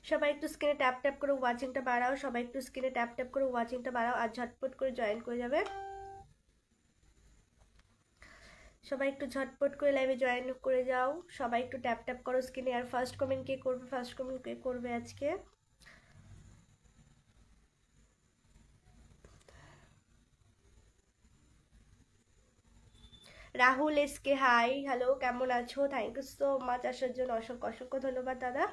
সবাই একটু স্ক্রিনে ট্যাপ ট্যাপ করে ওয়াচিংটা বাড়াও, সবাই একটু স্ক্রিনে ট্যাপ ট্যাপ করে ওয়াচিংটা বাড়াও আর ঝটপট করে জয়েন করে যাবে। সবাই একটু ঝটপট করে লাইভে জয়েন করে যাও, সবাই একটু ট্যাপ ট্যাপ করো স্ক্রিনে। আর ফার্স্ট কমেন্ট কে করবে, ফার্স্ট কমেন্ট কে করবে আজকে? রাহুল এসকে হাই, হ্যালো, কেমন আছো? থ্যাংক ইউ সো মাচ আসার জন্য, অসংখ্য অসংখ্য ধন্যবাদ দাদা।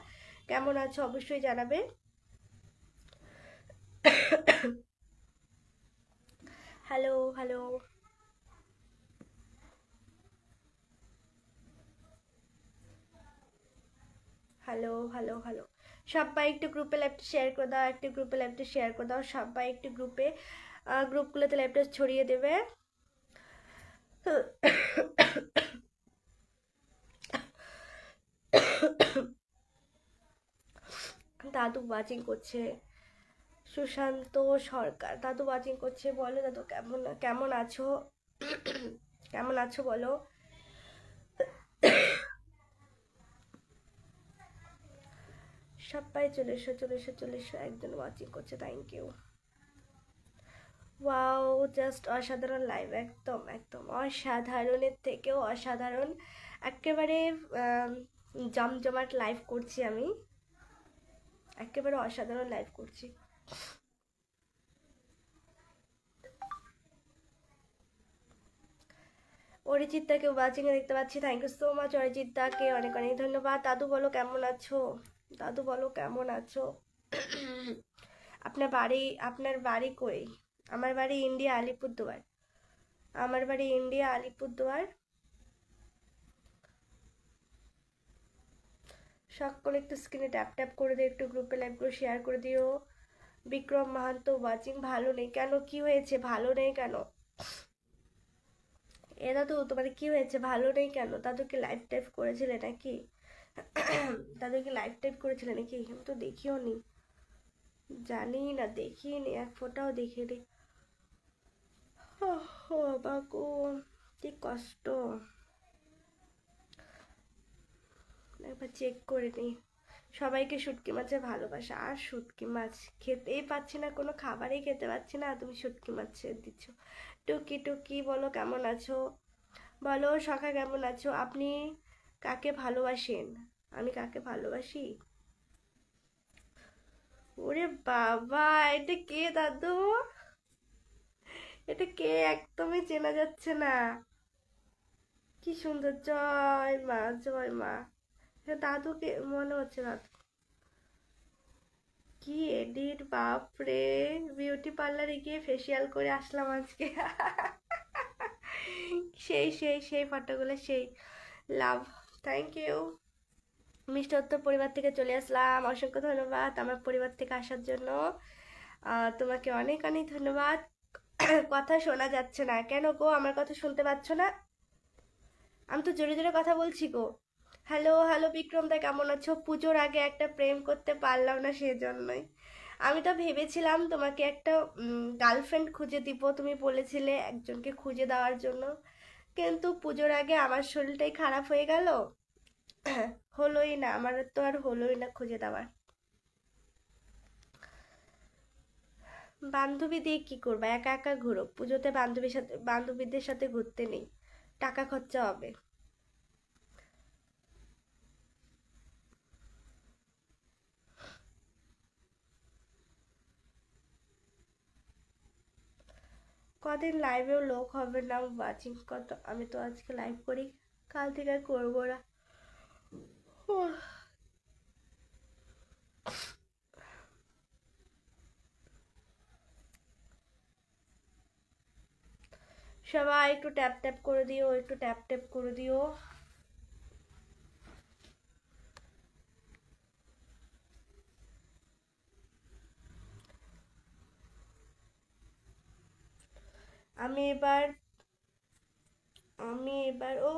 কেমন আছো অবশ্যই জানাবে। Hello hello hello hello hello, সবাই একটু গ্রুপে লাইভটা শেয়ার করে দাও, একটু গ্রুপে লাইভটা শেয়ার করে দাও, সবাই একটু গ্রুপগুলোতে লাইভটা ছড়িয়ে দেবে। দাদু ওয়াচিং করছে, সুশান্ত সরকার দাদু ওয়াচিং করছে। বলো দাদু কেমন কেমন আছো? কেমন আছো বলো। সবাই চলে এসো চলে এসো চলে এসো, একজন ওয়াচিং করছে, থ্যাংক ইউ। ওয়াও, জাস্ট অসাধারণ লাইভ, একদম একদম অসাধারণের থেকেও অসাধারণ, একেবারে জমজমাট লাইভ করছি আমি, একেবারে অসাধারণ লাইভ করছি। অরিজিৎ দাকে ওয়াচিং এ দেখতে পাচ্ছি, thank you so much Arijit দাকে, অনেক অনেক ধন্যবাদ। দাদু বলো কেমন আছো, দাদু বলো কেমন আছো। আপনার বাড়ি কই? আমার বাড়ি ইন্ডিয়া আলিপুরদুয়ার, আমার বাড়ি ইন্ডিয়া আলিপুরদুয়ার। সকলে একটু স্ক্রিনে ট্যাপ ট্যাপ করে দিও, একটু গ্রুপে লাইভগুলো শেয়ার করে দিও। বিক্রম মাহান্ত ওয়াচিং, ভালো নেই কেন? কি হয়েছে, ভালো নেই কেন? এ দাদু তোমার কি হয়েছে, ভালো নেই কেন? দাদু কি লাইভ টাইপ করেছিলে নাকি? দাদু কি লাইভ টাইপ করেছিলে নাকি? আমি তো দেখিও নি, জানি না, দেখিনি, এক ফোঁটাও দেখিনি। বাবা গো, কি কষ্ট। একবার চেক করে নি। সবাইকে শুটকি মাছের ভালোবাসা, আর শুটকি মাছ খেতেই পাচ্ছি না, কোনো খাবারই খেতে পাচ্ছি না, তুমি শুটকি মাছ দিচ্ছ। টুকি টুকি বলো কেমন আছো, বলো সখা কেমন আছো, আপনি কাকে ভালোবাসেন? আমি কাকে ভালোবাসি? ওরে বাবা, এটা কে দাদু? এটা কে? একদমই চেনা যাচ্ছে না। কি সুন্দর, জয় মা জয় মা। এটা দাদুকে মনে হচ্ছে, দাদু। কি এডিট, বাপ রে! বিউটি পার্লারে গিয়ে ফেসিয়াল করে আসলাম আজকে। সেই সেই সেই ফটোগুলো সেই, লাভ, থ্যাংক ইউ। মিষ্টি উত্তর পরিবার থেকে চলে আসলাম, অসংখ্য ধন্যবাদ আমার পরিবার থেকে আসার জন্য। তোমাকে অনেক অনেক ধন্যবাদ। কথা শোনা যাচ্ছে না কেন গো? আমার কথা শুনতে পাচ্ছ না? আমি তো জোরে জোরে কথা বলছি গো। হ্যালো হ্যালো বিক্রম দা, কেমন আছো? পুজোর আগে একটা প্রেম করতে পারলাম না, সেজন্যই। আমি তো ভেবেছিলাম তোমাকে একটা গার্লফ্রেন্ড খুঁজে দিব, তুমি বলেছিলে একজনকে খুঁজে দেওয়ার জন্য, কিন্তু পুজোর আগে আমার শরীরটাই খারাপ হয়ে গেল। হলোই না, আমার তো আর হলোই না খুঁজে দেওয়ার। বান্ধবী দিয়ে কি করবা? একা একা ঘুরো পুজোতে, বান্ধবীদের সাথে ঘুরতে নেই, টাকা খরচা হবে। কদিন লাইভেও লোক হবে না, ওয়াচিং কত, আমি তো আজকে লাইভ করি, কাল থেকে আর করবো না। উহ, সবাই একটু ট্যাপ ট্যাপ করে দিও, একটু ট্যাপ ট্যাপ করে দিও। আমি এবার ও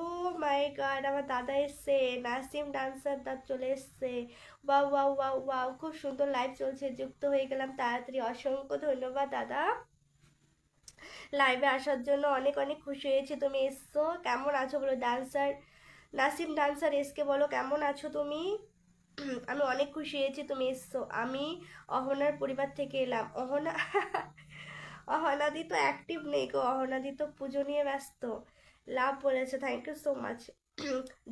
মাই গড, আমার দাদা এসছে, নাসিম ডান্সার দাদা চলে এসছে। ওয়াও ওয়াও ওয়াও ওয়াও, খুব সুন্দর লাইভ চলছে, যুক্ত হয়ে গেলাম তাড়াতাড়ি, অসংখ্য ধন্যবাদ দাদা লাইভে আসার জন্য, অনেক অনেক খুশি হয়েছি তুমি এসছো। কেমন আছো বলো, ডান্সার নাসিম ডান্সার এসকে বলো কেমন আছো তুমি? আমি অনেক খুশি হয়েছি তুমি এসছো। আমি অহনার পরিবার থেকে এলাম। অহনা অহনাদি তো অ্যাক্টিভ নেই গো, অহনাদি তো পুজো নিয়ে ব্যস্ত। লাভ বলেছে, থ্যাংক ইউ সো মাচ।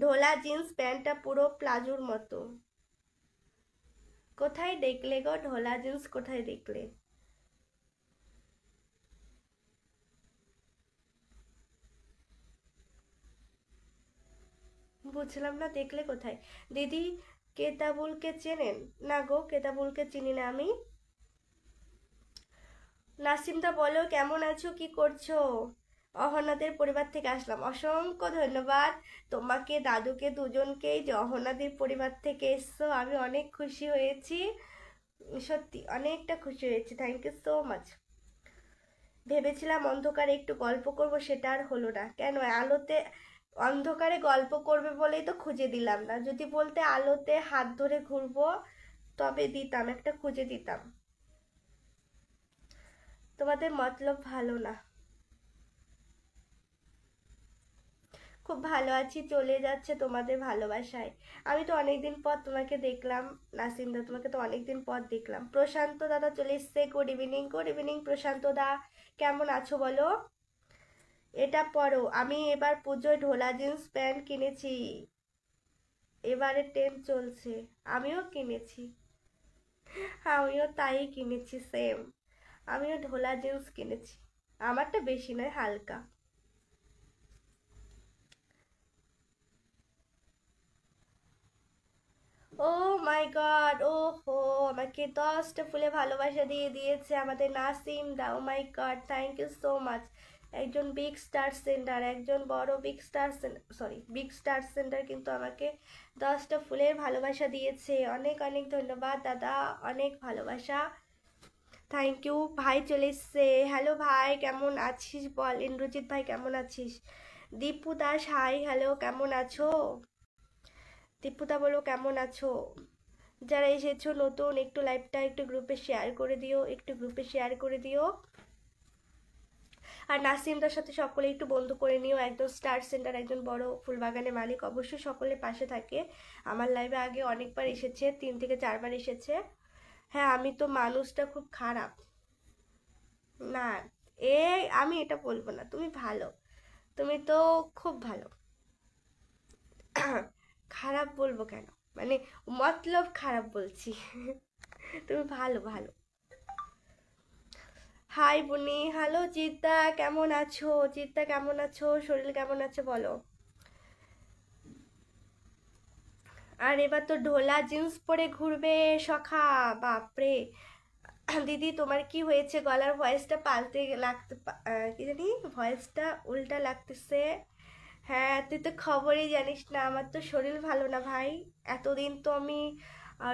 ঢোলা জিন্স প্যান্টটা পুরো প্লাজোর মতো। কোথায় দেখলে গো ঢোলা জিন্স, কোথায় দেখলে? বুঝলাম না, দেখলে কোথায়? দিদি কেতাবুলকে চেনেন? না গো, কেতাবুলকে চিনি না আমি। নাসিমদা বলো কেমন আছো, কি করছো? অহনাদের পরিবার থেকে আসলাম, অসংখ্য ধন্যবাদ তোমাকে, দাদুকে, দুজনকেই যে অহনাদের পরিবার থেকে এসছো। আমি অনেক খুশি হয়েছি, সত্যি অনেকটা খুশি হয়েছি, থ্যাংক ইউ সো মাচ। ভেবেছিলাম অন্ধকারে একটু গল্প করব, সেটা আর হলো না। কেন আলোতে, অন্ধকারে গল্প করবে বলেই তো খুঁজে দিলাম না। যদি বলতে আলোতে হাত ধরে ঘুরবো তবে দিতাম, একটা খুঁজে দিতাম। তোমাদের মতলব ভালো না। খুব ভালো আছি, চলে যাচ্ছে তোমাদের ভালোবাসায়। আমি তো অনেকদিন পর তোমাকে দেখলাম নাসিমদা, তোমাকে তো অনেকদিন পর দেখলাম। প্রশান্ত দাদা চলে এসছে, গুড ইভিনিং, গুড ইভিনিং প্রশান্ত দা, কেমন আছো বলো? এটা পরো, আমি এবার পুজোয় ঢোলা জিন্স প্যান্ট কিনেছি, এবারে ট্রেন চলছে। আমিও কিনেছি, আমিও তাই কিনেছি, সেম। আমিও ঢোলা জিন্স কিনেছি, আমারটা বেশি নয়, হালকা। ও মাই গড, ও হো, আমাকে 10টা ফুলে ভালোবাসা দিয়ে দিয়েছে আমাদের নাসিম দা। Oh my god, thank you so much. একজন বিগ স্টার সেন্টার, একজন বড় big star, sorry big star centre কিন্তু আমাকে 10টা ফুলের ভালোবাসা দিয়েছে। অনেক অনেক ধন্যবাদ দাদা, অনেক ভালোবাসা, থ্যাংক ইউ। ভাই চলে এসছে, হ্যালো ভাই কেমন আছিস বল। ইন্দ্রজিৎ ভাই কেমন আছিস? দীপু দাস হাই, হ্যালো কেমন আছো? দীপুদা বলো কেমন আছো? যারা এসেছো নতুন, একটু লাইভটা একটু গ্রুপে শেয়ার করে দিও, একটু গ্রুপে শেয়ার করে দিও। আর নাসিমদার সাথে সকলে একটু বন্ধু করে নিও, একদম স্টার সেন্টার, একজন বড় ফুলবাগানের মালিক, অবশ্যই সকলের পাশে থাকে। আমার লাইভে আগে অনেকবার এসেছে, 3 থেকে 4বার এসেছে। হ্যাঁ আমি তো মানুষটা খুব খারাপ না, এ আমি এটা বলবো না, তুমি ভালো, তুমি তো খুব ভালো। খারাপ বলবো কেন, মানে মতলব খারাপ বলছি। তুমি ভালো ভালো। হাই বুনি, হ্যালো জিদ্দা কেমন আছো? জিদ্দা কেমন আছো, শরীর কেমন আছে বলো? আর এবার তো ঢোলা জিন্স পরে ঘুরবে সখা, বাপরে। দিদি তোমার কি হয়েছে, গলার ভয়েসটা পাল্টে লাগতে, কি জানি ভয়েসটা উল্টা লাগতেছে। হ্যাঁ তুই তো খবরই জানিস না, আমার তো শরীর ভালো না ভাই। এতদিন তো আমি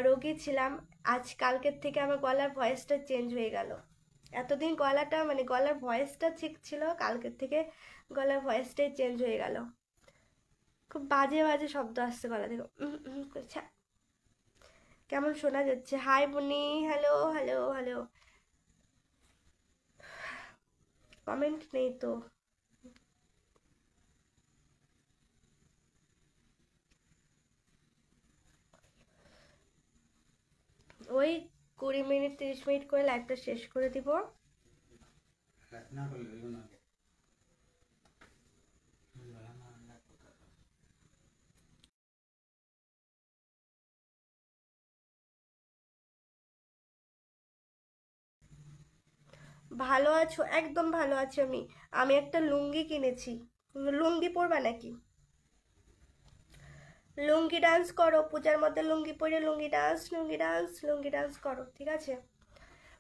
রোগী ছিলাম, আজ কালকের থেকে আমার গলার ভয়েসটা চেঞ্জ হয়ে গেল। এতদিন গলাটা, মানে গলার ভয়েসটা ঠিক ছিল, কালকের থেকে গলার ভয়েসটাই চেঞ্জ হয়ে গেল। খুব বাজে বাজে শব্দ আসছে গলা থেকে, করছে। কেমন শোনা যাচ্ছে? হাই বুনি, হ্যালো হ্যালো হ্যালো। কমেন্ট নেই তো। ওই 20 মিনিট 30 মিনিট করে লাইভটা শেষ করে দিব। ভালো আছো? একদম ভালো আছি আমি। আমি একটা লুঙ্গি কিনেছি, লুঙ্গি পরবা নাকি? লুঙ্গি ডান্স করো, পূজার মধ্যে লুঙ্গি পরে লুঙ্গি ডান্স, লুঙ্গি ডান্স, লুঙ্গি ডান্স করো, ঠিক আছে?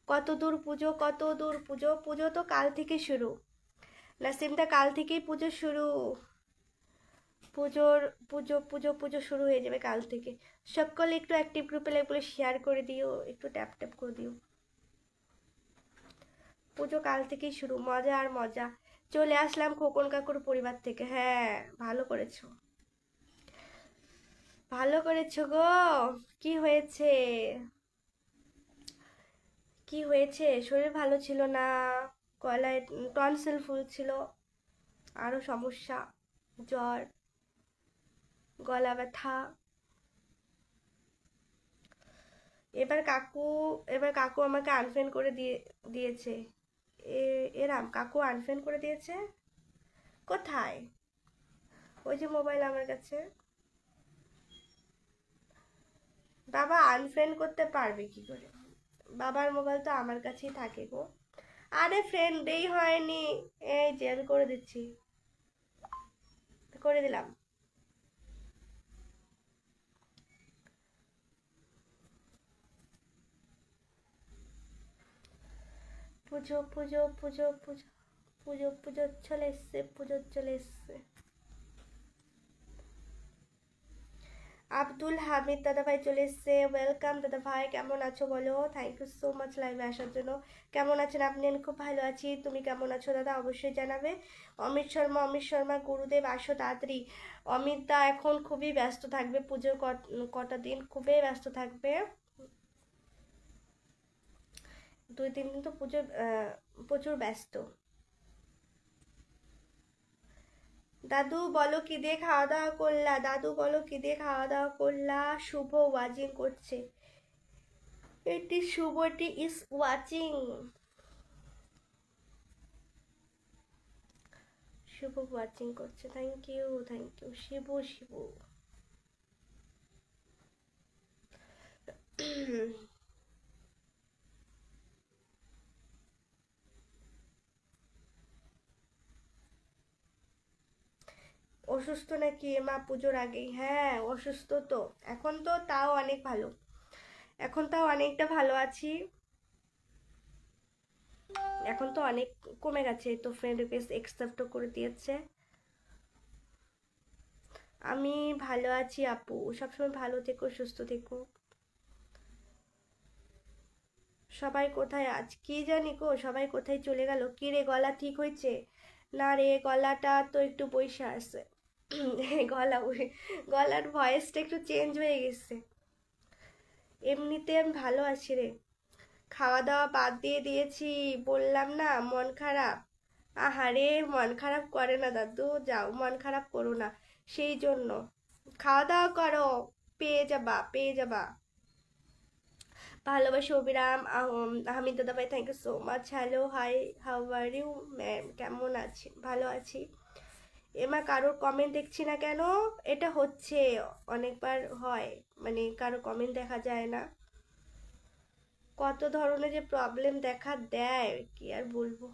কত দূর পুজো, কত দূর পুজো, পুজো তো কাল থেকে শুরু। নাসিমদা কাল থেকেই পুজো শুরু। পুজোর, পুজো পুজো পুজো শুরু হয়ে যাবে কাল থেকে। সকলে একটু অ্যাক্টিভ গ্রুপে লাইভগুলো শেয়ার করে দিও, একটু ট্যাপ ট্যাপ করে দিও। পুজো কাল থেকেই শুরু, মজা আর মজা। চলে আসলাম খোকন কাকুর পরিবার থেকে, হ্যাঁ ভালো করেছো, ভালো করেছো গো। কি হয়েছে, কি হয়েছে? শরীর ভালো ছিল না, গলায় টনসিল ফুলছিল, আরো সমস্যা, জ্বর, গলা ব্যথা। এবার কাকু আমাকে আনফ্রেন্ড করে দিয়েছে। এরাম কাকু আনফ্রেন্ড করে দিয়েছে? কোথায়? ওই যে মোবাইল আমার কাছে। বাবা আনফ্রেন্ড করতে পারবে কি করে? বাবার মোবাইল তো আমার কাছেই থাকে গো। আরে ফ্রেন্ডই হয়নি। এই যে আমি করে দিচ্ছি, করে দিলাম। পুজো পুজো পুজো পুজো পুজো পুজো চলে এসছে, পুজো চলে এসছে। আব্দুল হামিদ দাদা ভাই চলে এসছে, ওয়েলকাম দাদা ভাই, কেমন আছো বলো? থ্যাংক ইউ সো মাচ লাইভে আসার জন্য। কেমন আছেন আপনি? আমি খুব ভালো আছি, তুমি কেমন আছো দাদা অবশ্যই জানাবে। অমিত শর্মা গুরুদেব আসো তাড়াতাড়ি। অমিত দা এখন খুবই ব্যস্ত থাকবে, পুজোর কটা দিন খুবই ব্যস্ত থাকবে। 2-3 দিন তো পুজোর প্রচুর ব্যস্ত। দাদু বলো কি দিয়ে খাওয়া দাওয়া করলা? দাদু বলো কি দিয়ে খাওয়া দাওয়া করলা? শুভ ওয়াচিং করছে, এটি শুভটি ইজ ওয়াচিং। শুভ ওয়াচিং করছে, থ্যাংক ইউ শিবু শিবু। অসুস্থ নাকি মা পুজোর আগেই? হ্যাঁ অসুস্থ তো, এখন তো তাও অনেক ভালো, এখন তাও অনেকটা ভালো আছি। এখন তো অনেক কমে গেছে, তো ফ্রেন্ড রিকোয়েস্ট অ্যাকসেপ্টও করে দিয়েছে। আমি ভালো আছি আপু, সবসময় ভালো থেকো, সুস্থ থেকো। সবাই কোথায় আজ কি জানি গো, সবাই কোথায় চলে গেল? কি রে গলা ঠিক হয়েছে? না রে গলাটা তো একটু বৈশা আছে। গলার ভয়েসটা একটু চেঞ্জ হয়ে গেছে। এমনিতে আমি ভালো আছি রে। খাওয়া দাওয়া বাদ দিয়ে দিয়েছি, বললাম না মন খারাপ। আহারে মন খারাপ করে না দাদু, যাও মন খারাপ করো না, সেই জন্য খাওয়া দাওয়া করো, পেয়ে যাবা। ভালোবাসি অবিরাম। আহমিদ দাদা ভাই thank you so much. Hello hi, how are you ma'am, কেমন আছেন? ভালো আছি। এমা কারোর কমেন্ট দেখছি না কেন? এটা হচ্ছে অনেকবার হয়, মানে কারো কমেন্ট দেখা যায় না। কত ধরনের যে প্রবলেম দেখা দেয় কি আর বলবো।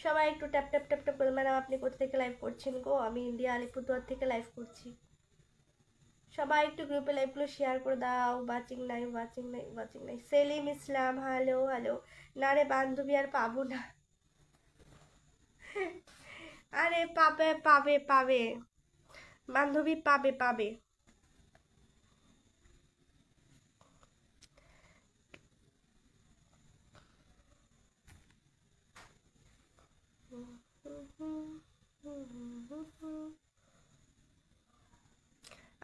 সবাই একটু ট্যাপ ট্যাপ ট্যাপ ট্যাপ করে। ম্যাডাম আপনি কোথা থেকে লাইভ করছেন গো? আমি ইন্ডিয়া আলিপুরদুয়ার থেকে লাইভ করছি। সবাই একটু গ্রুপে লাইভগুলো শেয়ার করে দাও। ওয়াচিং নাই। সেলিম ইসলাম হ্যালো হ্যালো। না রে বান্ধবী আর পাবো না। আরে পাবে বান্ধবী, পাবে।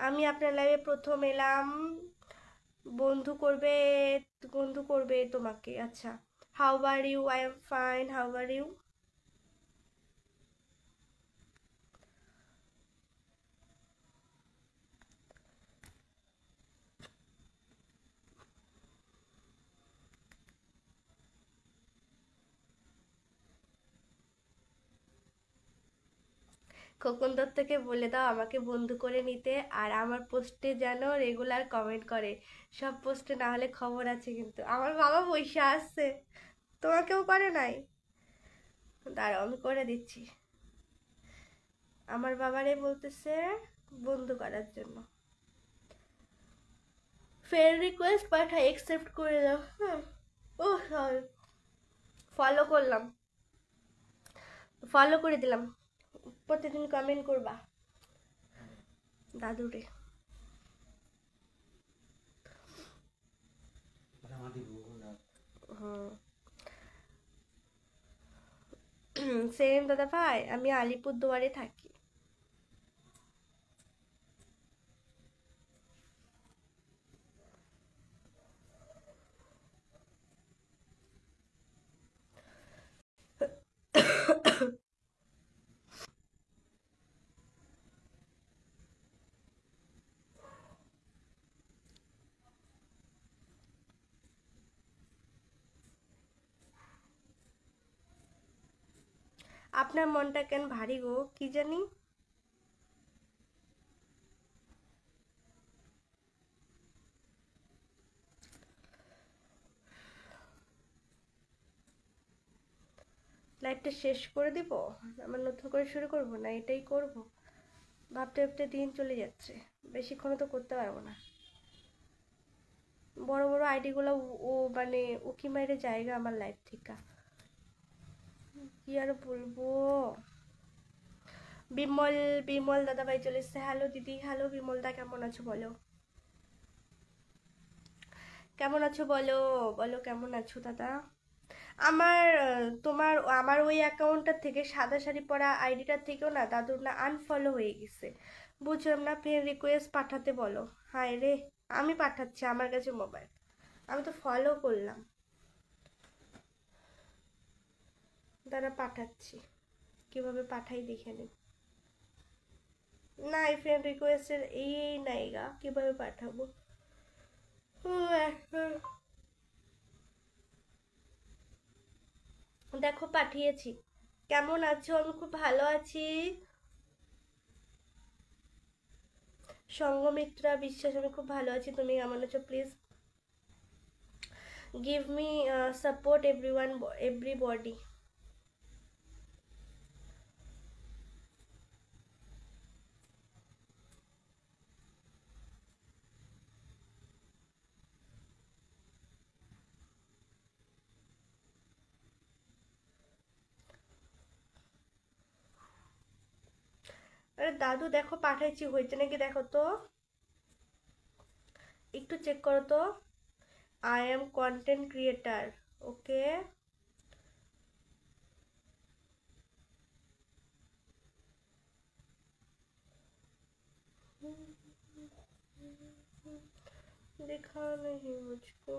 আমি আপনার লাইভে প্রথম এলাম। বন্ধু করবে তোমাকে, আচ্ছা। How are you? I am fine, how are you? Khokon দত্তকে বলে দাও আমাকে বন্ধু করে নিতে, আর আমার পোস্টে যেন রেগুলার কমেন্ট করে। সব পোস্টে না হলে খবর আছে কিন্তু। আমার বাবা পয়সা আসছে, তোমাকেও করে নাই? দাঁড়াও আমি করে দিচ্ছি। আমার বাবারে বলতেছে বন্ধু করার জন্য। ফ্রেন্ড রিকোয়েস্ট পাঠাই, অ্যাকসেপ্ট করে দাও। হ্যাঁ, ও সরি, ফলো করলাম, ফলো করে দিলাম। প্রতিদিন কমেন্ট করবা দাদুরে। সেম দাদা ভাই, আমি আলিপুরদুয়ারে থাকি। আপনার মনটা কেন ভারী গো, কি জানি? লাইফটা শেষ করে দিব, আবার নতুন করে শুরু করব, না এটাই করব? ভাবতে ভাবতে দিন চলে যাচ্ছে, বেশিক্ষণ তো করতে পারবো না। বড় বড় আইডিগুলো ও মানে উকি মাইরে জায়গা আমার লাইফ থেকে, কি আর বলবো। বিমল, বিমল দাদা ভাই চলে এসছে। হ্যালো দিদি, হ্যালো বিমল দা, কেমন আছো বলো? কেমন আছো বলো, বলো কেমন আছো দাদা? আমার তোমার আমার ওই অ্যাকাউন্টটার থেকে সাদা শাড়ি পরা আইডিটার থেকেও না দাদুর না আনফলো হয়ে গেছে। বুঝলাম না, ফ্রেন্ড রিকোয়েস্ট পাঠাতে বলো। হায় রে, আমি পাঠাচ্ছি, আমার কাছে মোবাইল, আমি তো ফলো করলাম। দাঁড়া পাঠাচ্ছি, কিভাবে পাঠাই দেখে নিই। না, এই ফ্রেন্ড রিকোয়েস্টের এই নাই গা, কিভাবে পাঠাবো? দেখো পাঠিয়েছি। কেমন আছো? আমি খুব ভালো আছি। সঙ্গমিত্রা বিশ্বাস, আমি খুব ভালো আছি, তুমি কেমন আছো? Please give me support everyone, everybody. আরে দাদু দেখো পাঠাইছি, হয়েছে নাকি দেখো তো, একটু চেক করো তো। আই এম কন্টেন্ট ক্রিয়েটার, ওকে। दिखा नहीं मुझको।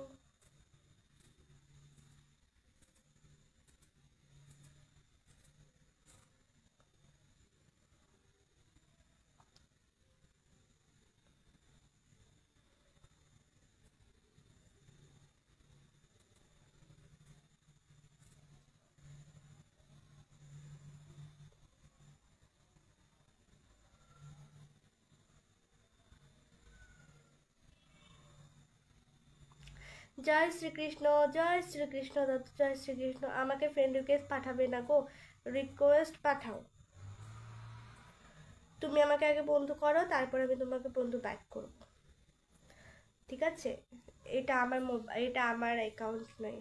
জয় শ্রীকৃষ্ণ, জয় শ্রীকৃষ্ণ দাদু, জয় শ্রীকৃষ্ণ। আমাকে ফ্রেন্ড রিকোয়েস্ট পাঠাবে না গো, রিকোয়েস্ট পাঠাও। তুমি আমাকে আগে বন্ধু করো, তারপর আমি তোমাকে বন্ধু ব্যাক করব, ঠিক আছে? এটা আমার এটা আমার অ্যাকাউন্ট নয়।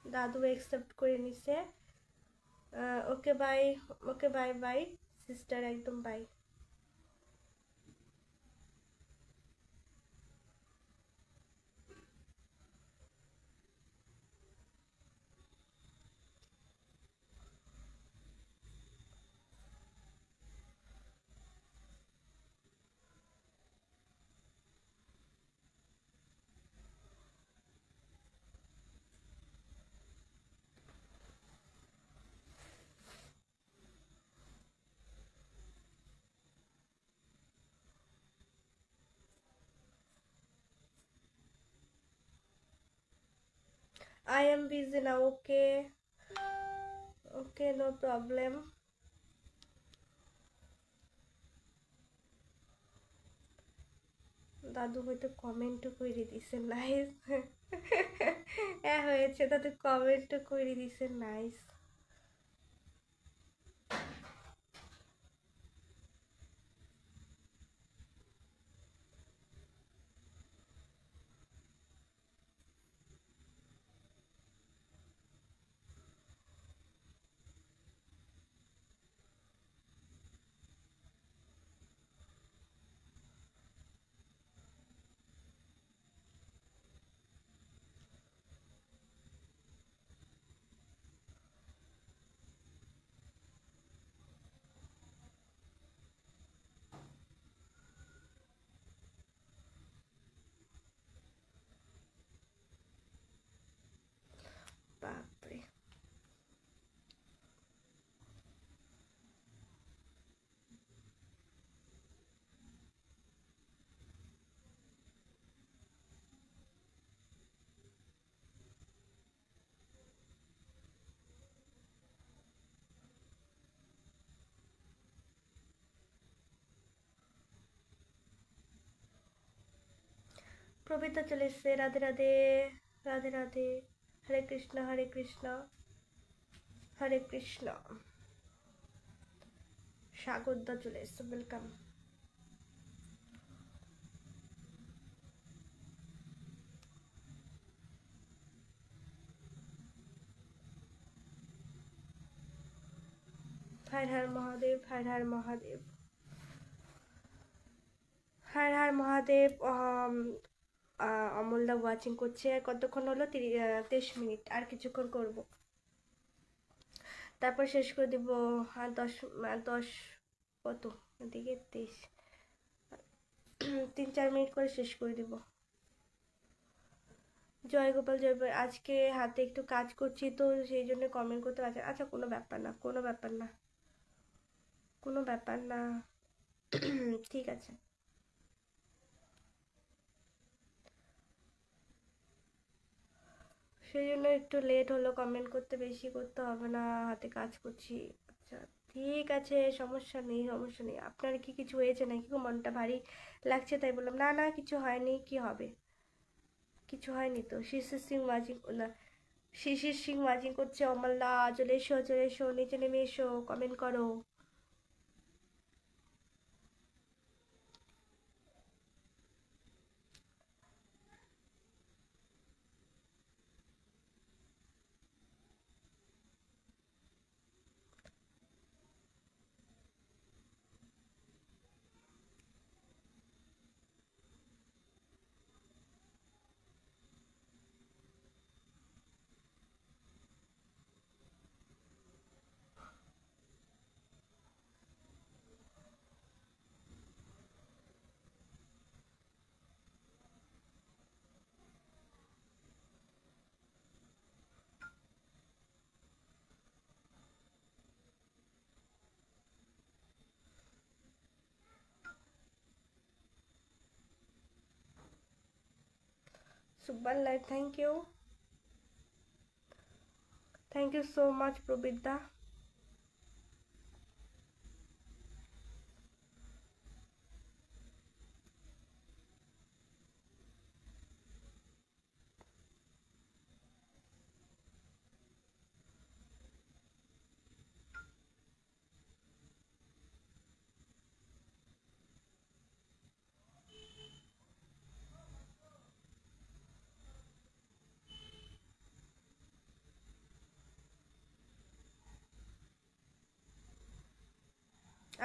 দাদু অ্যাকসেপ্ট করে নিছে। Okay bye, okay bye bye sister, একদম by. I am busy now. Okay. Okay, no problem. দাদু হয়তো কমেন্টও করে দিছে নাইস। হ্যাঁ হয়েছে, দাদু কমেন্টও করে দিছে নাইস। বাপরে, প্রবিতা চলে এসছে। রাধে রাধে, রাধে রাধে, হরে কৃষ্ণ হরে কৃষ্ণ হরে কৃষ্ণ। সাগরদা চলে এসছে, ওয়েলকাম। হর হর মহাদেব, হর হর মহাদেব, হর হর মহাদেব। অমলদা ওয়াচিং করছে। আর কতক্ষণ হলো? 23 মিনিট, আর কিছুক্ষণ করব, তারপর শেষ করে দিব। আর 10 কত এদিকে 23, 3-4 মিনিট করে শেষ করে দিব। জয় গোপাল জয় গোপাল। আজকে হাতে একটু কাজ করছি তো সেই জন্য কমেন্ট করতে পারছি। আচ্ছা, কোনো ব্যাপার না, কোনো ব্যাপার না, কোনো ব্যাপার না। ঠিক আছে। সেই জন্য একটু লেট হলো। কমেন্ট করতে বেশি করতে হবে না, হাতে কাজ করছি। আচ্ছা ঠিক আছে, সমস্যা নেই, সমস্যা নেই। আপনার কি কিছু হয়েছে নাকি? মনটা ভারী লাগছে তাই বললাম। না না, কিছু হয়নি, কি হবে? কিছু হয়নি তো। শিশির সিং ওয়াচিং না, শিশির সিং ওয়াচিং করছে। অমলদা চলে এসো, চলে এসো, নিচে নেমে এসো, কমেন্ট করো। Super light, thank you, thank you so much প্রবীরদা।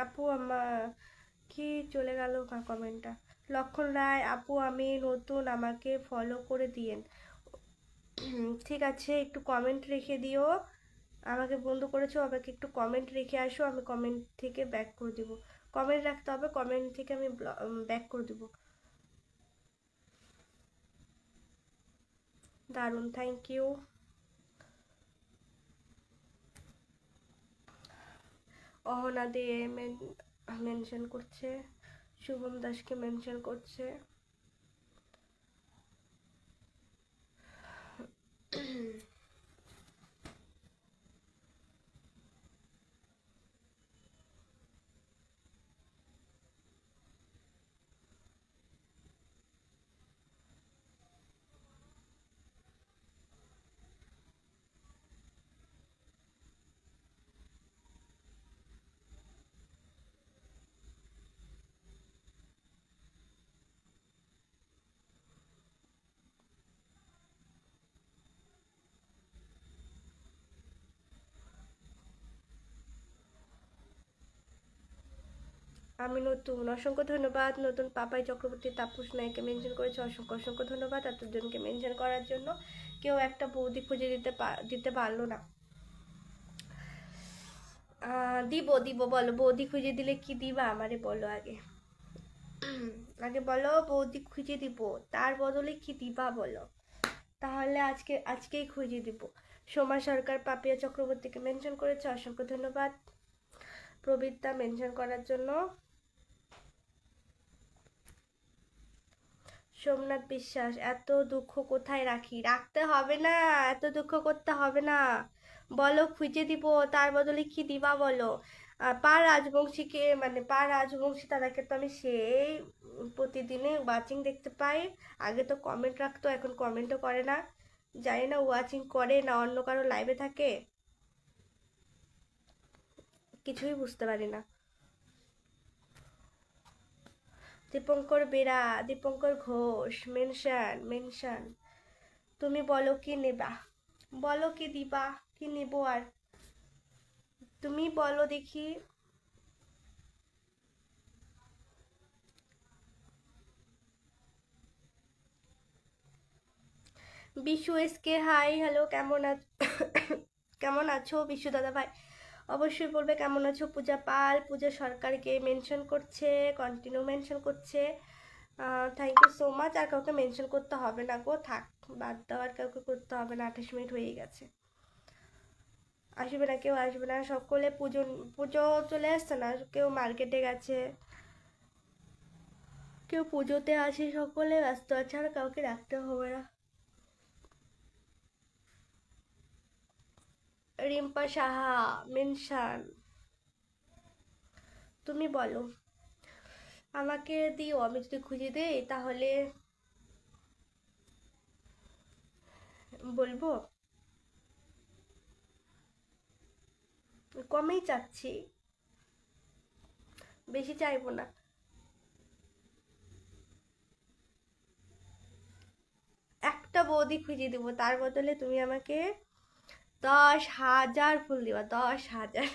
আপু আমার কি চলে গেল কমেন্টটা? লক্ষণ রায়, আপু আমি নতুন, আমাকে ফলো করে দিয়েন। ঠিক আছে, একটু কমেন্ট রেখে দিও। আমাকে বন্ধু করেছো, আমাকে একটু কমেন্ট রেখে আসো, আমি কমেন্ট থেকে ব্যাক করে দিব। কমেন্ট রাখতে হবে, কমেন্ট থেকে আমি ব্যাক করে দিব। দারুণ, thank you. Ahana De mention করছে, শুভম দাসকে মেনশন করছে। আমি নতুন, অসংখ্য ধন্যবাদ। নতুন পাপাই চক্রবর্তী তাপস নায়কে মেনশন করেছে, অসংখ্য অসংখ্য ধন্যবাদ এতজনকে মেনশন করার জন্য। কেউ একটা বৌদি খুঁজে দিতে পারলো না। দিব দিব, বলো বৌদি খুঁজে দিলে কি দিবা আমারে বলো আগে। আগে বলো বৌদি খুঁজে দিব, তার বদলে কি দিবা বলো, তাহলে আজকেই খুঁজে দিব। সোমা সরকার পাপিয়া চক্রবর্তীকে মেনশন করেছে, অসংখ্য ধন্যবাদ প্রবীরদা মেনশন করার জন্য। সোমনাথ বিশ্বাস, এত দুঃখ কোথায় রাখি? রাখতে হবে না, এত দুঃখ করতে হবে না, বলো খুঁজে দিব, তার বদলে কি দিবা বলো। পা রাজবংশী দাদাকে তো আমি সেই প্রতিদিনে ওয়াচিং দেখতে পাই। আগে তো কমেন্ট রাখতো, এখন কমেন্টও করে না। জানি না ওয়াচিং করে না অন্য কারো লাইভে থাকে, কিছুই বুঝতে পারি না। দীপঙ্কর বেরা, দীপঙ্কর ঘোষ মেনশন। তুমি বলো কি নেবা, বলো কি দিবা, কি নেব আর তুমি বলো দেখি। বিশু এসকে হাই, হ্যালো, কেমন আছো বিশু দাদা ভাই? অবশ্যই বলবে কেমন আছো। পূজা পাল, পূজা সরকারকে মেনশন করছে, কন্টিনিউ মেনশন করছে। Thank you so much. আর কাউকে মেনশন করতে হবে না গো, থাক, বাদ দাও, আর কাউকে করতে হবে না, 28 মিনিট হয়ে গেছে। আসবে না, কেউ আসবে না, সকলে পুজো চলে আসছে না, কেউ মার্কেটে গেছে, কেউ পুজোতে আসে, সকলে ব্যস্ত আছে, আর কাউকে রাখতে হবে না। রিম্পা সাহা মেনশন। তুমি বলো, আমাকে দিও, আমি যদি খুঁজে দেই তাহলে বলবো। কমেই চাচ্ছি, বেশি চাইবো না। একটা বৌদি খুঁজে দিব, তার বদলে তুমি আমাকে 10,000 ফুল দিবা, 10,000।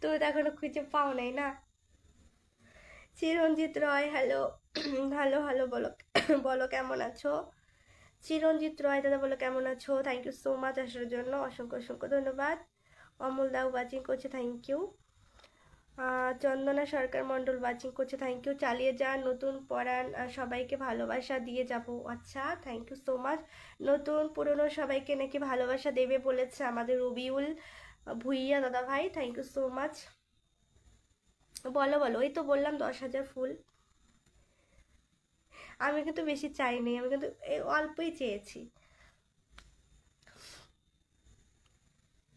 তুমি তো এখনো খুঁজে পাও নাই না। চিরঞ্জিত রয়, হ্যালো হ্যালো হ্যালো, বলো বলো কেমন আছো। চিরঞ্জিত রয় দাদা বলো কেমন আছো, থ্যাংক ইউ সো মাচ আসার জন্য, অসংখ্য অসংখ্য ধন্যবাদ। অমল দাও ওয়াচিং করছে, thank you. Chandana Sarkar Mondal watching করছে, থ্যাংক ইউ। চালিয়ে যান, নতুন পড়ান, সবাইকে ভালোবাসা দিয়ে যাব। আচ্ছা, থ্যাংক ইউ সো মাচ। নতুন পুরনো সবাইকে নাকি ভালোবাসা দেবে বলেছে আমাদের রবিউল ভুইয়া দাদা ভাই, থ্যাংক ইউ সো মাচ। বলো বলো, ওই তো বললাম 10,000 ফুল। আমি কিন্তু বেশি চাইনি, আমি কিন্তু অল্পই চেয়েছি।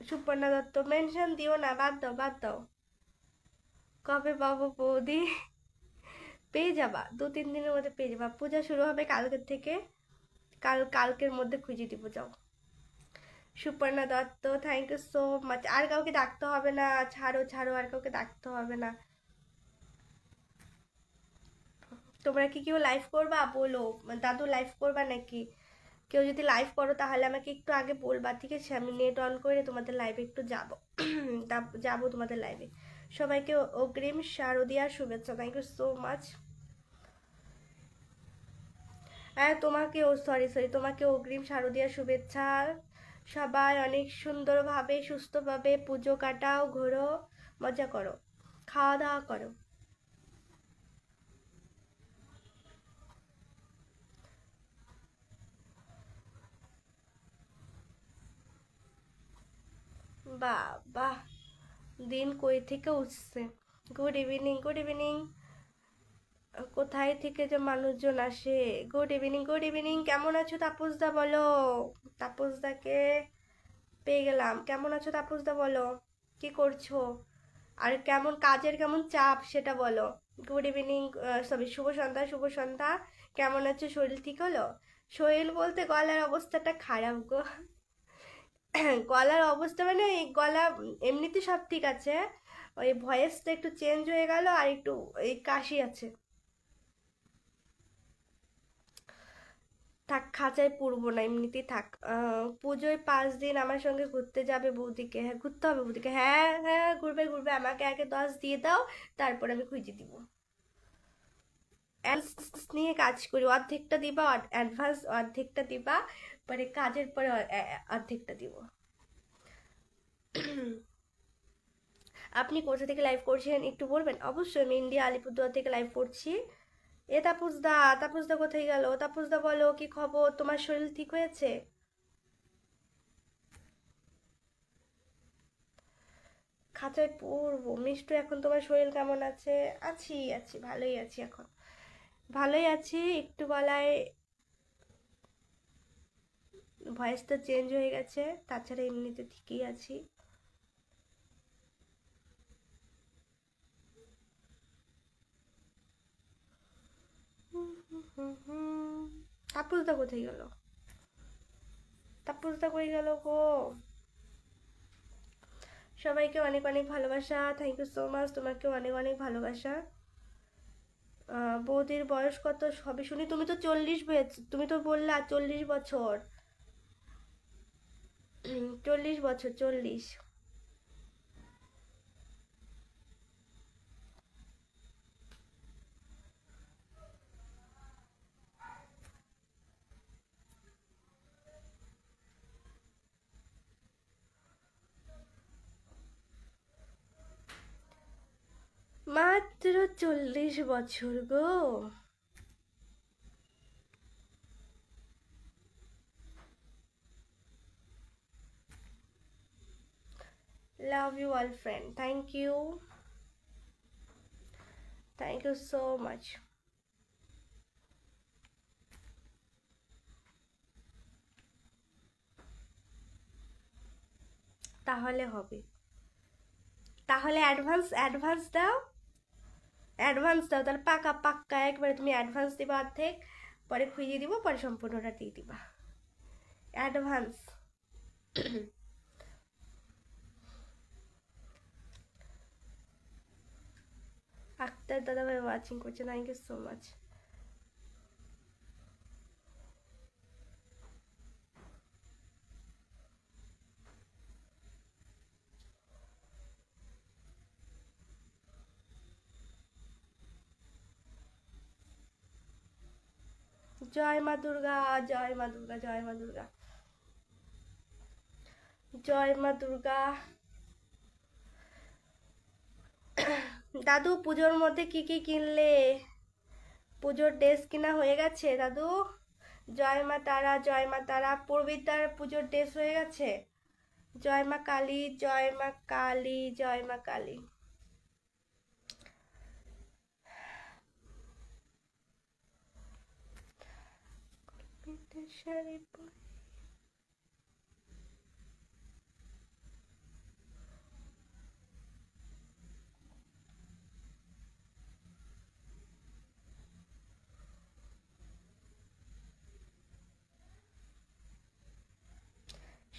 সুপর্ণা দত্ত, মেনশন দিও না, বাদ দাও বাদ দাও। কবে পাবো বৌদি? পেয়ে যাবা, 2-3 দিনের মধ্যে পেয়ে যাবা। পূজা শুরু হবে কালকের থেকে, কালকের মধ্যে খুঁজে দিব, যাও। Suparna Dutta, thank you so much. আর কাউকে ডাকতে হবে না, ছাড়ো ছাড়ো, আর কাউকে ডাকতে হবে না। তোমরা কি কেউ লাইভ করবা বলো, দাদু লাইভ করবা নাকি? কেউ যদি লাইভ করো তাহলে আমাকে একটু আগে বলবা, ঠিক আছে? আমি নেট অন করে তোমাদের লাইভে একটু যাব, যাব তোমাদের লাইভে। সবাইকে অগ্রিম শারদিয়ার শুভেচ্ছা, থ্যাংক ইউ সো মাচ। হ্যাঁ, তোমাকেও সরি তোমাকে অগ্রিম শারদিয়ার শুভেচ্ছা। সবাই অনেক সুন্দরভাবে সুস্থভাবে পুজো কাটাও, ঘোরো, মজা করো, খাওয়া দাওয়া করো। বাহ বাহ, দিন কই থেকে উঠছে। Good evening, good evening. কোথায় থেকে যে মানুষজন আসে। Good evening, good evening. কেমন আছো তাপসদা বলো, তাপসদাকে পেয়ে গেলাম। কেমন আছো তাপসদা বলো, কি করছো, আর কেমন কাজের কেমন চাপ সেটা বলো। গুড ইভিনিং, সরি শুভ সন্ধ্যা, শুভ সন্ধ্যা। কেমন আছো, শরীর ঠিক হলো? শরীর বলতে গলার অবস্থাটা খারাপ গো। গলার অবস্থা মানে এই গলা এমনিতে সব ঠিক আছে, ওই ভয়েসটা একটু চেঞ্জ হয়ে গেল, আর একটু এই কাশি আছে। থাক, খাঁচায় পুরবো না, এমনিতেই থাক। পুজোয় 5 দিন আমার সঙ্গে ঘুরতে যাবে বৌদিকে। হ্যাঁ, ঘুরতে হবে বৌদিকে। হ্যাঁ হ্যাঁ, ঘুরবে ঘুরবে, আমাকে আগে 10 দিয়ে দাও, তারপর আমি খুঁজে দিব। অ্যাডভান্স নিয়ে কাজ করি, অর্ধেকটা দিবা, অ্যাডভান্স অর্ধেকটা দিবা, পরে কাজের পরে অর্ধেকটা দিব। আপনি কোথা থেকে লাইভ করছেন একটু বলবেন? অবশ্যই, আমি ইন্ডিয়া আলিপুরদুয়ার থেকে লাইভ করছি। এ তাপসদা, তাপসদা কোথায় গেল? তাপসদা বলো, কি খবর? তোমার শরীর ঠিক হয়েছে? খাঁচায় পড়বো মিষ্টু, এখন তোমার শরীর কেমন আছে? আছি আছি, ভালোই আছি এখন, ভালোই আছি। একটু গলায় ভয়েসটা চেঞ্জ হয়ে গেছে, তাছাড়া এমনিতে ঠিকই আছি। তাপসদা কোথায় গেল? তাপসদা কই গেল গো? সবাইকে অনেক অনেক ভালোবাসা, থ্যাংক ইউ সো মাচ, তোমাকেও অনেক অনেক ভালোবাসা। বৌদির বয়স কত সবই শুনি, তুমি তো 40 হয়েছে, তুমি তো বললা 40 বছর। 40 বছর, 40। মাত্র 40 বছর গো। Love you all friend, thank you, thank you so much. তাহলে হবে, তাহলে অ্যাডভান্স অ্যাডভান্স দাও, অ্যাডভান্স দাও, তাহলে পাকা পাক্কা একবারে তুমি অ্যাডভান্স দিবা অর্ধেক, পরে খুঁজে দিব, পরে সম্পূর্ণটা দিয়ে দিবা। অ্যাডভান্স। আক্তার দাদা ভাই ওয়াচিং করছে, থ্যাংক ইউ সো মাচ। জয় মা দুর্গা, জয় মা দুর্গা, জয় মা দুর্গা, জয় মা দুর্গা। দাদু পুজোর মধ্যে কি কি কিনলে? পুজোর ড্রেস কিনা হয়ে গেছে দাদু? জয় মা তারা, জয় মা তারা। পূর্বিতার পুজোর ড্রেস হয়ে গেছে? জয় মা কালী, জয় মা কালী, জয় মা কালী। শাড়ি পরে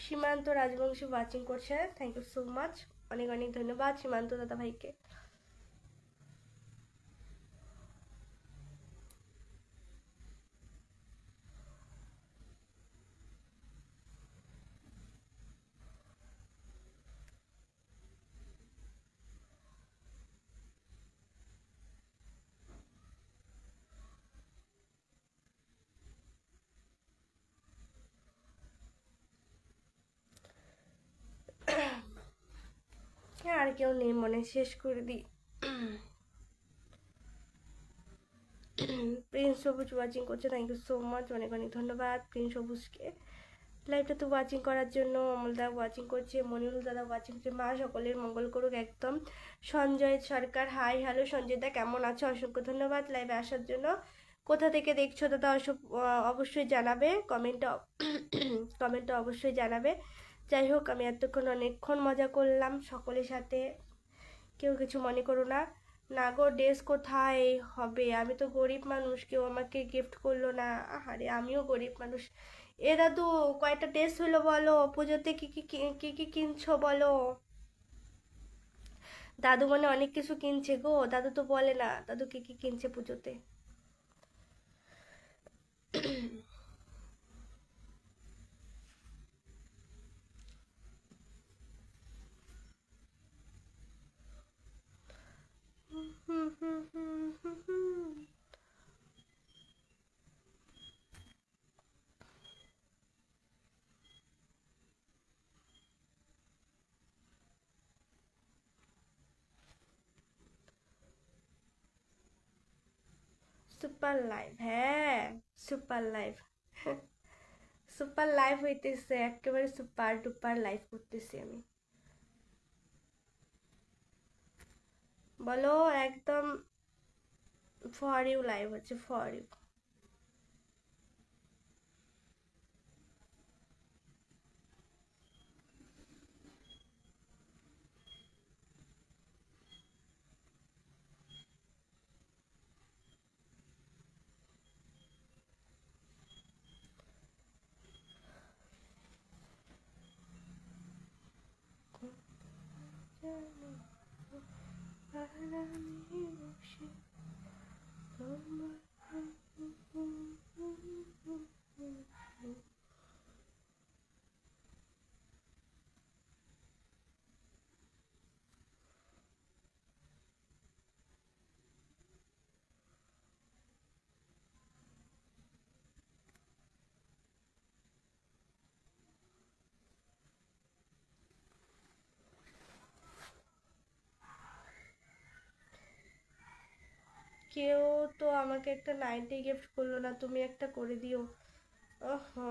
সীমান্ত রাজবংশী ওয়াচিং করছে, থ্যাংক ইউ সো মাচ, অনেক অনেক ধন্যবাদ সীমান্ত দাদা ভাইকে। আর কেউ নেই মনে, শেষ করে দিই। প্রিন্স সবুজ ওয়াচিং করছে, থ্যাংক ইউ সো মাচ, অনেক অনেক ধন্যবাদ প্রিন্স সবুজকে লাইভটা তো ওয়াচিং করার জন্য। অমলদা ওয়াচিং করছে, মনিরুল দাদা ওয়াচিং করছে। মা সকলের মঙ্গল করুক একদম। সঞ্জয় সরকার, হাই হ্যালো সঞ্জয় দা, কেমন আছো? অসংখ্য ধন্যবাদ লাইভে আসার জন্য। কোথা থেকে দেখছো দাদা অবশ্যই জানাবে, কমেন্টে কমেন্টে অবশ্যই জানাবে। যাই হোক, আমি এতক্ষণ অনেকক্ষণ মজা করলাম সকলের সাথে, কেউ কিছু মনে করো না। না গো, ড্রেস কোথায় হবে? আমি তো গরিব মানুষ, কেউ আমাকে গিফট করলো না। আরে আমিও গরিব মানুষ। এ দাদু, কয়টা ড্রেস হলো বলো? পুজোতে কি কি কি কি কিনছো বলো? দাদু মানে অনেক কিছু কিনছে গো, দাদু তো বলে না দাদু কি কি কিনছে পুজোতে। সুপার লাইভ, হ্যাঁ সুপার লাইভ। সুপার লাইভ হইতেছে, একেবারে সুপার ডুপার লাইভ করতেছি আমি। বলো একদম ফর ইউ লাইভ হচ্ছে, ফর ইউ। কেউ তো আমাকে একটা নাইটি গিফট করলো না, তুমি একটা করে দিও। ওহো,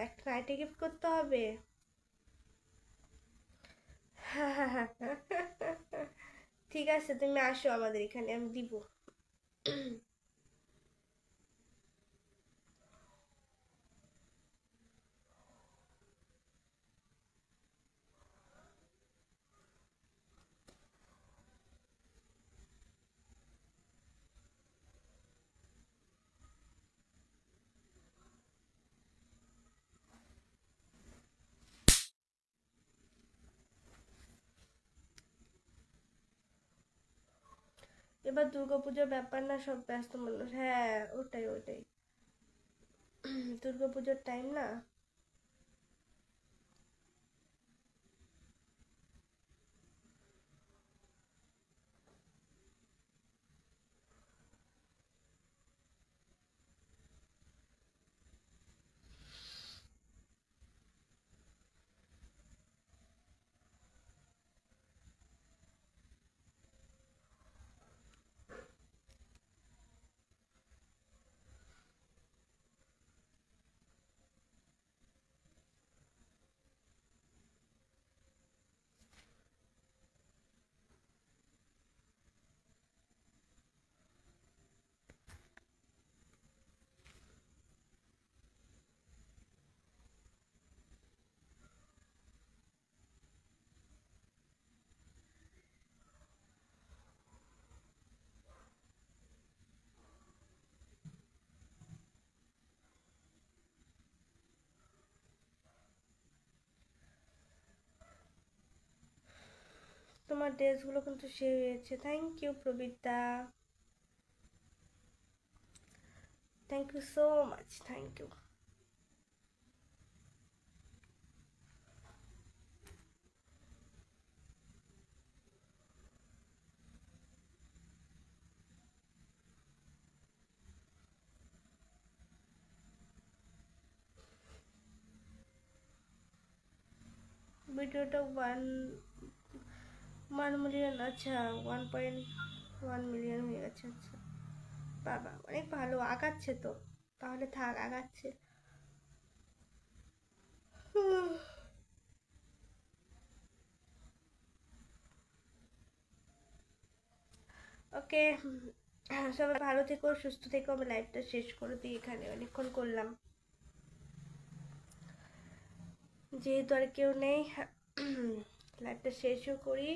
একটা নাইটি গিফট করতে হবে। ঠিক আছে, তুমি আসো আমাদের এখানে, আমি দিব। এবার দুর্গাপুজোর ব্যাপার না, সব ব্যস্ত মানুষ। হ্যাঁ ওটাই ওটাই, দুর্গাপুজোর টাইম না। তোমার ড্রেসগুলো কিন্তু সে হয়েছে, থ্যাংক ইউ প্রবীরদা, thank you so much, thank you. ভিডিওটা 1 মিলিয়ন, আচ্ছা 1.1 মিলিয়ন হয়ে গেছে। আচ্ছা বাবা, অনেক ভালো, আগাচ্ছে তো, তাহলে থাক, আগাচ্ছে। ওকে, সবাই ভালো থেকো, সুস্থ থেকো। আমি লাইভটা শেষ করে দিই এখানে, অনেকক্ষণ করলাম, যেহেতু আর কেউ নেই। লাইভটা শেষও করি,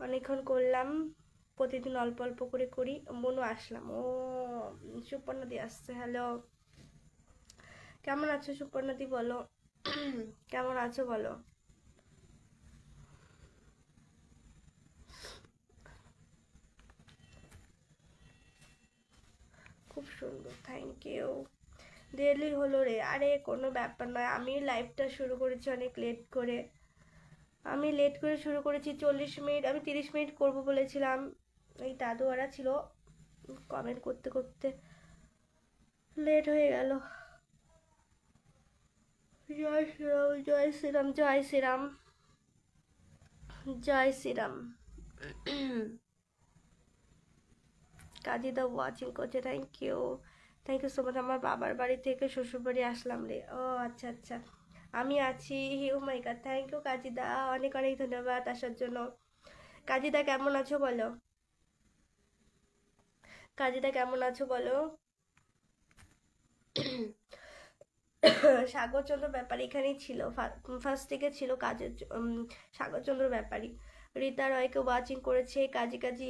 অনেকক্ষণ করলাম, প্রতিদিন অল্প অল্প করে করি। মনু আসলাম, ও সুপর্ণাদি আসছে, হ্যালো, কেমন আছো সুপর্ণাদি বলো? কেমন আছো বলো? খুব সুন্দর, থ্যাংক ইউ। দেরি হলো রে, আরে কোনো ব্যাপার নয়, আমি লাইভটা শুরু করেছি অনেক লেট করে, আমি লেট করে শুরু করেছি 40 মিনিট, আমি 30 মিনিট করব বলেছিলাম। এই দাদু ওরা ছিল, কমেন্ট করতে করতে লেট হয়ে গেল। জয় শ্রীরাম, জয় শ্রীরাম, জয় শ্রীরাম, জয় শ্রীরাম। কাজীদা ওয়াচিং করছে, থ্যাংক ইউ সো মাচ। আমার বাবার বাড়ি থেকে শ্বশুর বাড়ি আসলাম রে। ও আচ্ছা আচ্ছা, আমি আছি। ও মাই গড, থ্যাংক ইউ কাজীদা, অনেক অনেক ধন্যবাদ আসার জন্য। কাজীদা কেমন আছো বলো, কাজীদা কেমন আছো বলো। সাগরচন্দ্র ব্যাপারী এখানেই ছিল, ফার্স্ট থেকে ছিল কাজের সাগরচন্দ্র ব্যাপারী। রীতা রয়কে ওয়াচিং করেছে, কাজী কাজী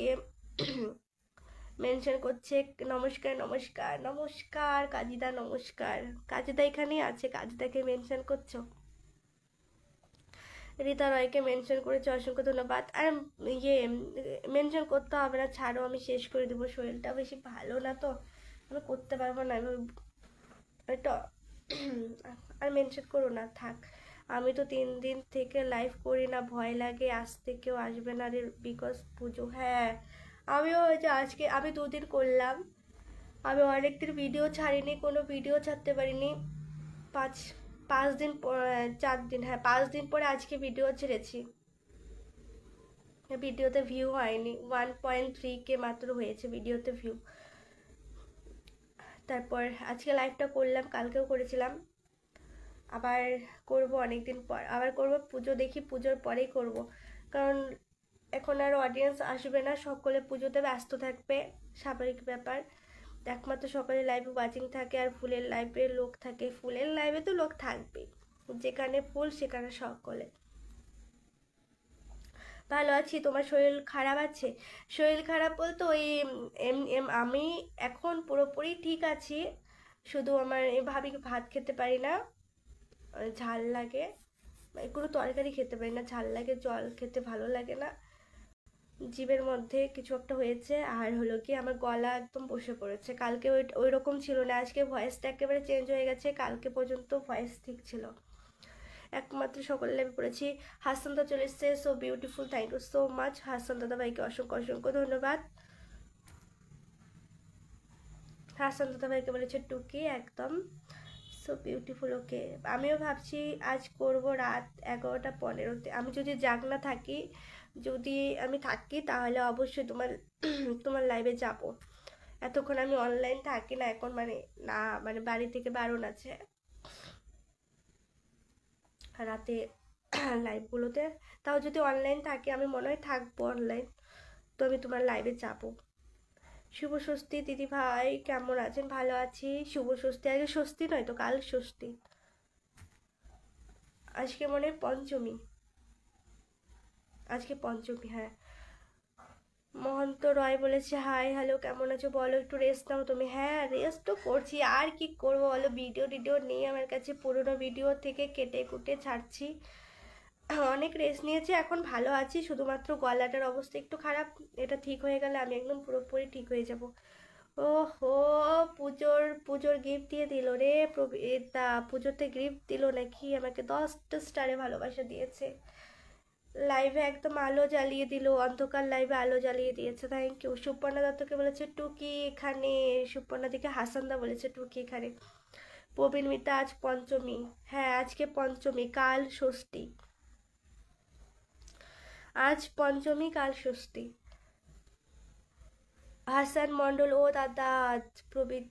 মেনশন করছে। নমস্কার নমস্কার নমস্কার কাজীদা, নমস্কার। কাজীদা এখানেই আছে, কাজীদাকে মেনশন করছো। রীতা রয়কে মেনশন করেছে, অসংখ্য ধন্যবাদ। আর ইয়ে মেনশন করতে হবে না, ছাড়ো, আমি শেষ করে দেবো। শরীরটা বেশি ভালো না তো, আমি করতে পারবো না। এটা আর মেনশন করো না, থাক। আমি তো 3 দিন থেকে লাইভ করি না, ভয় লাগে আসতে, কেউ আসবে না রে, বিকজ পুজো। হ্যাঁ, আমিও ওই যে আজকে আমি 2 দিন করলাম, আমি অনেকদিন ভিডিও ছাড়িনি, কোনো ভিডিও ছাড়তে পারিনি। পাঁচ 5 দিন 4 দিন, হ্যাঁ 5 দিন পরে আজকে ভিডিও ছেড়েছি। ভিডিওতে ভিউ হয়নি, 1.3K মাত্র হয়েছে ভিডিওতে ভিউ। তারপর আজকে লাইভটা করলাম, কালকেও করেছিলাম, আবার করব অনেকদিন পর, আবার করব পুজো, দেখি পুজোর পরেই করব, কারণ এখন আর অডিয়েন্স আসবে না, সকলে পুজোতে ব্যস্ত থাকবে, স্বাভাবিক ব্যাপার। একমাত্র সকালে লাইভে ওয়াচিং থাকে আর ফুলের লাইভে লোক থাকে, ফুলের লাইভে তো লোক থাকবে, যেখানে ফুল সেখানে সকলে। ভালো আছি, তোমার শরীর খারাপ আছে? শরীর খারাপ বলতে ওই আমি এখন পুরোপুরি ঠিক আছি, শুধু আমার ভাবি ভাত খেতে পারি না, ঝাল লাগে, কোনো তরকারি খেতে পারি না, ঝাল লাগে, জল খেতে ভালো লাগে না, জিভের মধ্যে কিছু একটা হয়েছে, আর হলো কি আমার গলা একদম বসে পড়েছে। কালকে ওই রকম ছিল না, আজকে ভয়েসটা একেবারে চেঞ্জ হয়ে গেছে, কালকে পর্যন্ত ভয়েস ঠিক ছিল। একমাত্র সকলে লাইভে পড়েছি। হাসান দা চলে এসছে, so beautiful, thank you so much Hasan দাদা ভাইকে, অসংখ্য অসংখ্য ধন্যবাদ। হাসান দাদা ভাইকে বলেছে টুকি, একদম সো বিউটিফুল। ওকে, আমিও ভাবছি আজ করব রাত 11টা 15-তে, আমি যদি জাগ না থাকি, যদি আমি থাকি তাহলে অবশ্যই তোমার লাইভে যাব। এতক্ষণ আমি অনলাইন থাকি না এখন, মানে না, মানে বাড়ি থেকে বারণ আছে রাতে লাইভগুলোতে, তাও যদি অনলাইন থাকি আমি মনে হয় থাকবো অনলাইন, তো আমি তোমার লাইভে যাব। শুভ ষষ্ঠী দিদি ভাই, কেমন আছেন? ভালো আছি। শুভ ষষ্ঠী, আজকে ষষ্ঠী নয় তো, কাল ষষ্ঠী, আজকে মনে হয় পঞ্চমী, আজকে পঞ্চমী, হ্যাঁ। মহন্ত রয় বলেছে হাই হ্যালো, কেমন আছো বলো, একটু রেস্ট নাও তুমি। হ্যাঁ রেস্ট তো করছি, আর কি করবো বলো, ভিডিও নেই আমার কাছে, পুরোনো ভিডিও থেকে কেটে কুটে ছাড়ছি, অনেক রেস্ট নিয়েছি, এখন ভালো আছি, শুধুমাত্র গলাটার অবস্থা একটু খারাপ, এটা ঠিক হয়ে গেলে আমি একদম পুরোপুরি ঠিক হয়ে যাব। ও হো, পুজোর গিফট দিয়ে দিল রে প্রবীরদা, পুজোতে গিফট দিল নাকি আমাকে, 10টা স্টারে ভালোবাসা দিয়েছে, লাইভে একদম আলো জ্বালিয়ে দিল, অন্ধকার লাইভে আলো জ্বালিয়ে দিয়েছে, থ্যাংক ইউ। সুপর্ণা দত্তকে বলেছে টুকি এখানে, সুপর্ণা দিকে হাসানদা বলেছে টুকি এখানে। প্রবীণ মিতা, আজ পঞ্চমী, হ্যাঁ আজকে পঞ্চমী, কাল ষষ্ঠী, আজ পঞ্চমী কাল ষষ্ঠী। হাসান মন্ডল, ও দাদা, প্রবীর,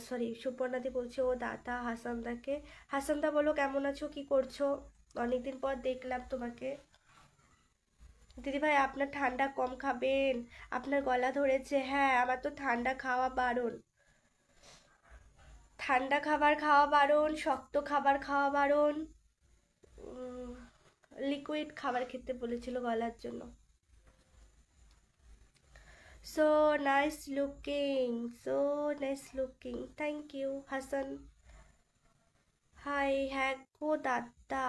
সরি সুপর্ণাদি বলছে ও দাদা হাসানদাকে। হাসানদা বলো কেমন আছো, কি করছো, অনেকদিন পর দেখলাম তোমাকে। দিদিভাই আপনার ঠান্ডা কম খাবেন, আপনার গলা ধরেছে। হ্যাঁ আমার তো ঠান্ডা খাওয়া বারণ, ঠান্ডা খাবার খাওয়া বারণ, শক্ত খাবার খাওয়া বারণ, লিকুইড খাবার খেতে বলেছিল গলার জন্য। So nice looking, so nice looking, thank you Hasan. Hi, হ্যাঁ গো দাদা,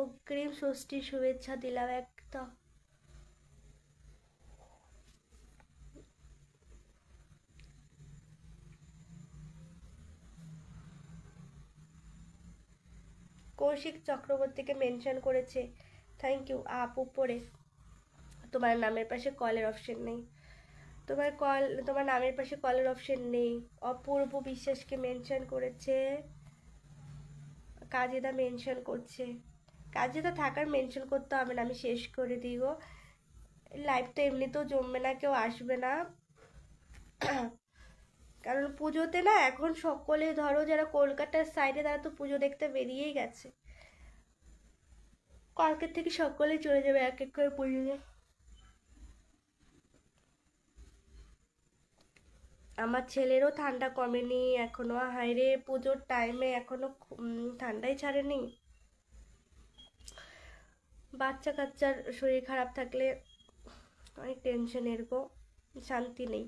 অগ্রিম ষষ্ঠীর শুভেচ্ছা দিলাম একটা। কৌশিক চক্রবর্তীকে মেনশন করেছে, থ্যাংক ইউ আপ। উপরে তোমার নামের পাশে কলের অপশন নেই, তোমার নামের পাশে কলের অপশন নেই। অপূর্ব বিশ্বাসকে মেনশন করেছে, কাজেদা মেনশন করছে, কাজেদা থাকার মেনশন করতে হবে না, আমি শেষ করে দিই গো, লাইভ তো এমনিতেও জমবে না, কেউ আসবে না, কারণ পুজোতে না এখন সকলে ধরো যারা কলকাতার সাইডে তারা তো পুজো দেখতে বেরিয়েই গেছে, কালকের থেকে সকলে চলে যাবে এক এক করে পুজোতে। আমার ছেলেরও ঠান্ডা কমেনি এখনো, হায়রে পুজোর টাইমে এখনো ঠান্ডাই ছাড়েনি। বাচ্চা কাচ্চার শরীর খারাপ থাকলে অনেক টেনশন, এরকম শান্তি নেই।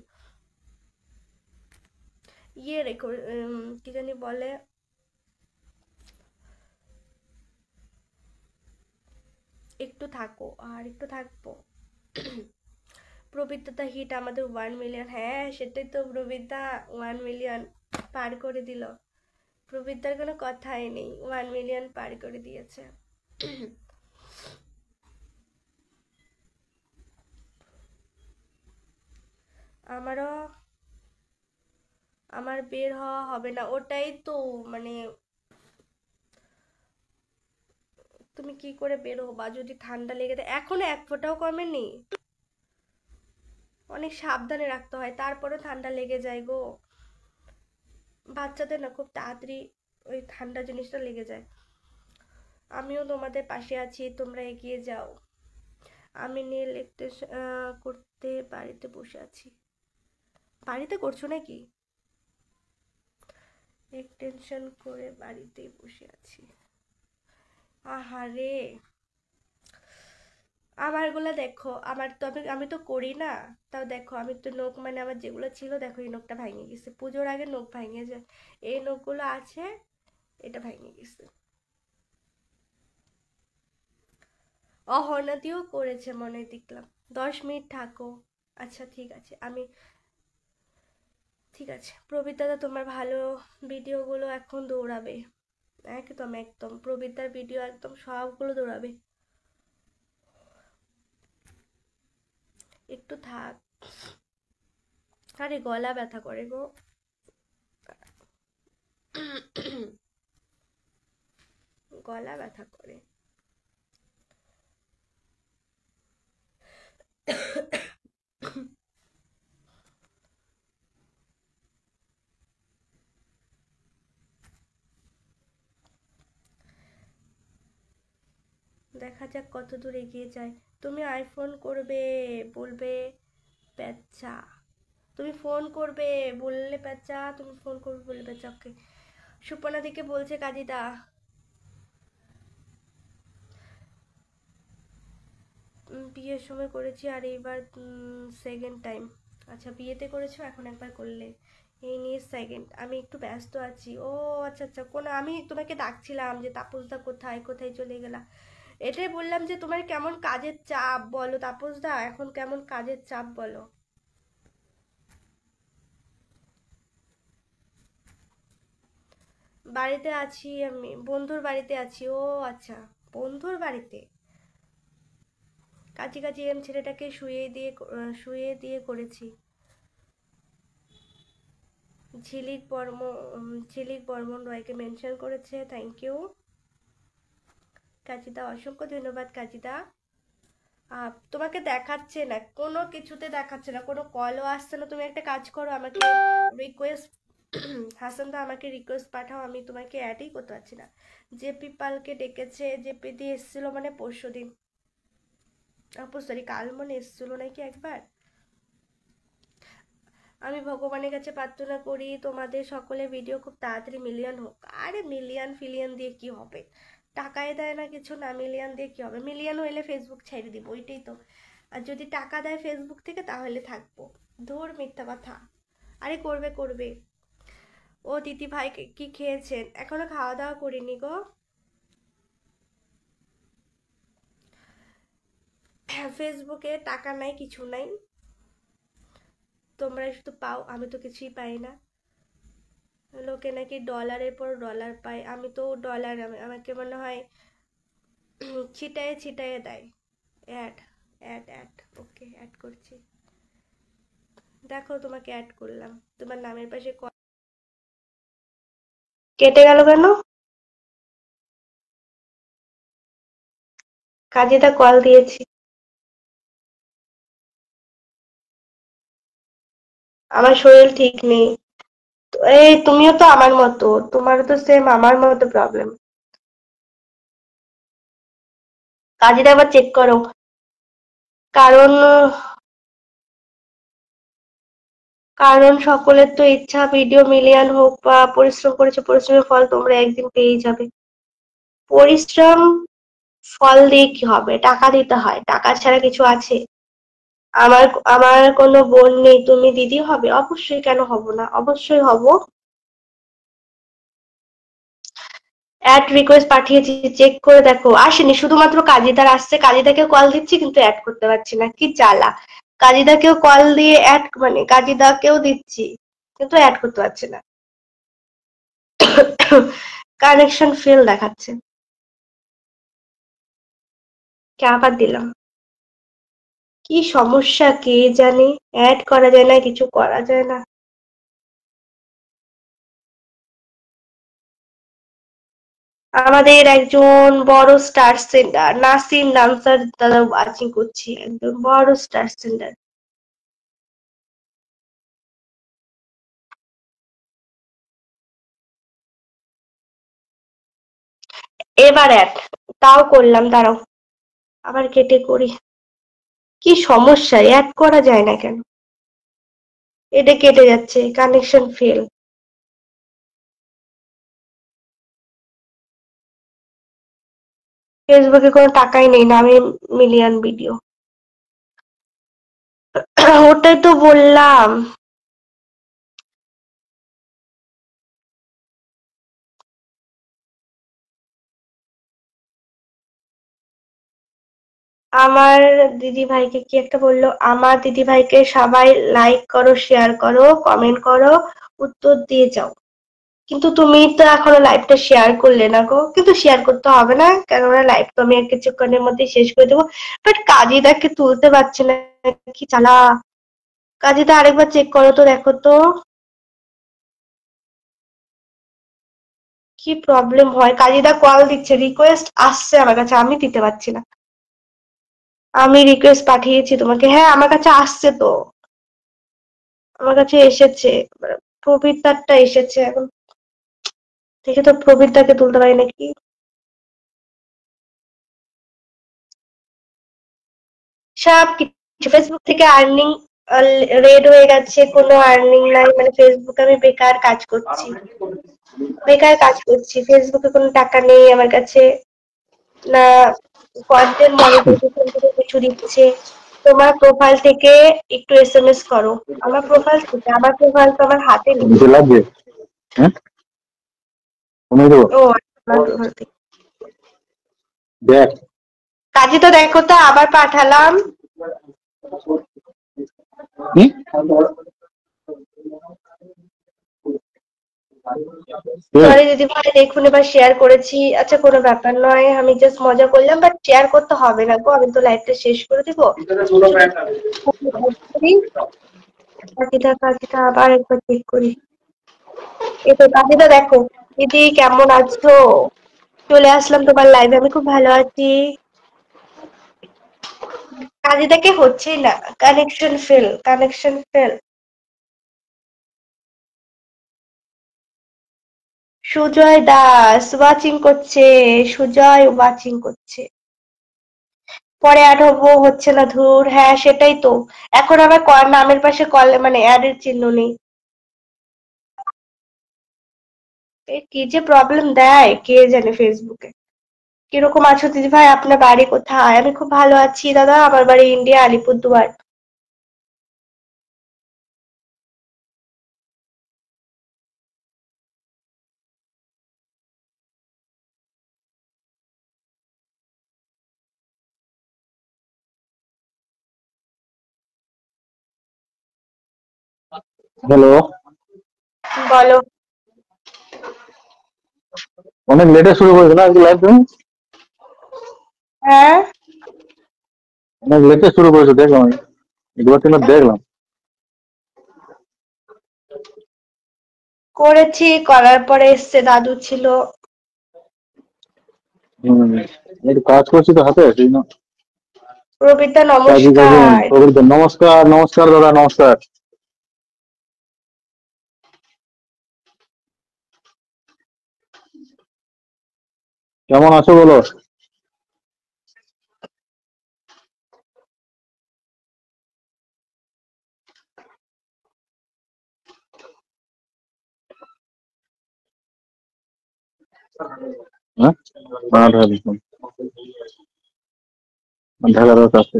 ইয়ে রেখো, কি জানি বলে, একটু থাকো আর একটু থাকবো। প্রবৃত্তা হিট আমাদের 1 মিলিয়ন, হ্যাঁ সেটাই তো, প্রবৃত্তা 1 মিলিয়ন পার করে দিল। প্রবৃত্তার কোনো কথাই নেই, 1 মিলিয়ন পার করে দিয়েছে। আমারও, আমার বের হওয়া হবে না, ওটাই তো মানে তুমি কি করে বের হবা যদি ঠান্ডা লেগে যায়? এখনো এক ফোঁটাও কমেনি, অনেক সাবধানে রাখতে হয়, তারপরে ঠান্ডা লেগে যায় গো। বাচ্চাদের না খুব তাড়াতাড়ি ওই ঠান্ডা জিনিসটা লেগে যায়। আমিও তোমাদের পাশে আছি, তোমরা এগিয়ে যাও। আমি নেল এক্সটেনশন করতে বাড়িতে বসে আছি। বাড়িতে করছো নাকি? এক্সটেনশন করে বাড়িতেই বসে আছি, আহারে। আমারগুলো দেখো, আমার তো আমি তো করি না, তাও দেখো আমি তো নখ, মানে আমার যেগুলো ছিল দেখো, এই নখটা ভেঙে গেছে, পুজোর আগে নখ ভেঙে যায়, এই নখগুলো আছে, এটা ভেঙে গেছে। অহর্ণাদিও করেছে মনে হয় দেখলাম। 10 মিনিট থাকো। আচ্ছা ঠিক আছে, আমি, ঠিক আছে প্রবীরদা, তোমার ভালো ভিডিওগুলো এখন দৌড়াবে, একদম একদম প্রবীরদার ভিডিও একদম সবগুলো দৌড়াবে। একটু থাক। আরে গলা ব্যথা করে গো। গলা ব্যথা করে। দেখা যাক কত দূর এগিয়ে যায়। তুমি আইফোন করবে বলবে পেঁচা, তুমি ফোন করবে বললে পেঁচা, তুমি ফোন করবে বললে পেঁচা, ওকে। সুপর্ণা দিকে বলছে কাজিদা, বিয়ের সময় করেছি আর এইবার সেকেন্ড টাইম। আচ্ছা বিয়েতে করেছো, এখন একবার করলে, এই নিয়ে সেকেন্ড। আমি একটু ব্যস্ত আছি। ও আচ্ছা আচ্ছা, কোনো, আমি তোমাকে ডাকছিলাম যে তাপসদা কোথায় কোথায় চলে গেলা, এটাই বললাম যে তোমার কেমন কাজের চাপ বলো তাপসদা, এখন কেমন কাজের চাপ বলো। বাড়িতে আছি, আমি বন্ধুর বাড়িতে আছি। ও আচ্ছা, বন্ধুর বাড়িতে। কাছি কাছি এম ছেলেটাকে শুয়ে দিয়ে করেছি। ঝিলিক বর্মন রয়কে মেনশন করেছে, থ্যাংক ইউ কাজিদা, অসংখ্য ধন্যবাদ কাজিদা। তোমাকে দেখাচ্ছে না, কোনো কিছুতে দেখাচ্ছে না, কোনো কলও আসছে না। তুমি একটা কাজ করো, আমাকে রিকোয়েস্ট, হাসান দা আমাকে রিকোয়েস্ট পাঠাও, আমি তোমাকে অ্যাডই করতে পারছি না। জেপি পালকে ডেকেছে, জেপি দিয়ে এসেছিল মানে পরশু দিন, সরি কাল মনে এসেছিল নাকি একবার। আমি ভগবানের কাছে প্রার্থনা করি তোমাদের সকলে ভিডিও খুব তাড়াতাড়ি মিলিয়ন হোক। আরে মিলিয়ন ফিলিয়ন দিয়ে কি হবে, টাকায় দেয় না কিছু, না মিলিয়ন দিয়ে কি হবে, মিলিয়ন হইলে ফেসবুক ছেড়ে দিব, ওইটাই তো। আর যদি টাকা দেয় ফেসবুক থেকে তাহলে থাকবো। ধুর মিথ্যা কথা। আরে করবে করবে। ও দিদি ভাই কি খেয়েছেন? এখনো খাওয়া দাওয়া করিনি গো। ফেসবুকে টাকা নাই, কিছু নাই, তোমরা শুধু পাও, আমি তো কিছুই পাই না। লোকে নাকি ডলারের পর ডলার পায়, আমি তো ডলার, আমাকে মনে হয় ছিটায়ে ছিটায়ে দেয়। Add add add, okay add করছি, দেখো তোমাকে অ্যাড করলাম, তোমার নামের পাশে কেটে গেল কেন? কাজীদা কল দিয়েছি। আমার শরীর ঠিক নেই। এই তুমিও তো আমার মতো, তোমারও তো সেম আমার মতো প্রবলেম। কাজটা আবার চেক করো। কারণ কারণ সকলের তো ইচ্ছা ভিডিও মিলিয়ন হোক, বা পরিশ্রম করেছে পরিশ্রমের ফল তোমরা একদিন পেয়েই যাবে। পরিশ্রম ফল দিয়ে কি হবে? টাকা দিতে হয়, টাকা ছাড়া কিছু আছে? আমার আমার কোনো বোন নেই, তুমি দিদি হবে? অবশ্যই, কেন হব না, অবশ্যই হব। অ্যাড রিকোয়েস্ট পাঠিয়েছি, চেক করে দেখো। আসেনি, শুধুমাত্র কাজীদার আসছে, কাজীদাকে কল দিচ্ছি কিন্তু অ্যাড করতে পারছি না, কি জ্বালা। কাজীদাকেও কল দিয়ে অ্যাড, মানে কাজীদাকেও দিচ্ছি কিন্তু অ্যাড করতে পারছি না। কানেকশন ফেল দেখাচ্ছে। কে আবার দিলাম? কি সমস্যা কে জানে, অ্যাড করা যায় না, কিছু করা যায় না। আমাদের একজন বড় স্টার সেন্টার নাসিম ডান্সার দাদা ওয়াচিং করছি, একজন বড় স্টার সেন্টার। এবার অ্যাড, তাও করলাম, দাঁড়াও আবার কেটে করি। কি সমস্যা, অ্যাড করা যায় না কেন? এটা কেটে যাচ্ছে, কানেকশন ফেল। ফেসবুকে কোনো টাকাই নেই না, আমি মিলিয়ন ভিডিও। ওটাই তো বললাম। আমার দিদি ভাইকে কি একটা বললো, আমার দিদি ভাইকে সবাই লাইক করো, শেয়ার করো, কমেন্ট করো, উত্তর দিয়ে যাও। কিন্তু তুমি তো এখনো লাইভটা শেয়ার করলে না গো। কিন্তু শেয়ার করতে হবে না, কেননা লাইভ তো আমি আর কিছুক্ষণের মধ্যে শেষ করে দেবো। বাট কাজীদাকে তুলতে পারছি না, কি চালা। কাজীদা আরেকবার চেক করো তো, দেখো তো কি প্রবলেম হয়। কাজীদা কল দিচ্ছে, রিকোয়েস্ট আসছে আমার কাছে, আমি দিতে পারছি না। আমি রিকোয়েস্ট পাঠিয়েছি তোমাকে, হ্যাঁ আমার কাছে আসছে তো, আমার কাছে এসেছে। প্রবীরদারটা এসেছে এখন। দেখে তো প্রবীরদাকে তুলতে পারি নাকি। সব কিছু ফেসবুক থেকে আর্নিং রেড হয়ে গেছে, কোনো আর্নিং নাই, মানে ফেসবুকে আমি বেকার কাজ করছি, বেকার কাজ করছি, ফেসবুকে কোনো টাকা নেই আমার কাছে, না কন্টেন্ট মনিটাইজেশন থেকে কিছু দিচ্ছে। তোমার প্রোফাইল থেকে একটু এসএমএস করো। আমার প্রোফাইল থেকে, আমার প্রোফাইল তো আমার হাতে নেই। দিতে লাগবে। হ্যাঁ, কমিয়ে দেবো। ও আমার প্রোফাইল থেকে দেখ, কাজে তো দেখো তো, আবার পাঠালাম। কি সরি দিদি ভাই, দেখুন এবার শেয়ার করেছি, আচ্ছা কোনো ব্যাপার নয়, আমি জাস্ট মজা করলাম, বাট শেয়ার করতে হবে না গো, আমি তো লাইভটা শেষ করে দিব। কাকিটা কাকিটা আবার একবার চেক করি। এই তো কাকিটা দেখো, দিদি কেমন আছো? চলে আসলাম তোমার লাইভে, আমি খুব ভালো আছি। কাজীটাকে হচ্ছেই না, connection fail, connection fail. Sujoy Das watching করছে, সুজয় ওয়াচিং করছে। পরে অ্যাড হবো, হচ্ছে না, ধুর, হ্যাঁ সেটাই তো। এখন আবার নামের পাশে কল, মানে অ্যাড এর চিহ্ন নেই। কি যে প্রবলেম দেয় কে জানে ফেসবুকে। কিরকম আছো দিদি ভাই, আপনার বাড়ি কোথায়? আমি খুব ভালো আছি দাদা, আমার বাড়ি ইন্ডিয়া, আলিপুরদুয়ার। হ্যালো, বলো। অনেক লেটে শুরু করেছো না আজকে লাইভ তুমি? হ্যাঁ অনেক লেটে শুরু করেছো, দেখলাম আমি দুবার তিনবার দেখলাম। করেছি, করার পরে এসছে, দাদু ছিল। হম, একটু কাজ করছি তো হাতে, সেই জন্য। প্রবীরদা কাজী কখন নমস্কার। প্রবীর, নমস্কার নমস্কার দাদা, নমস্কার। কেমন আছো বলো? হ্যাঁ, ঢাকা দিতাম, ঢাকার কাছে।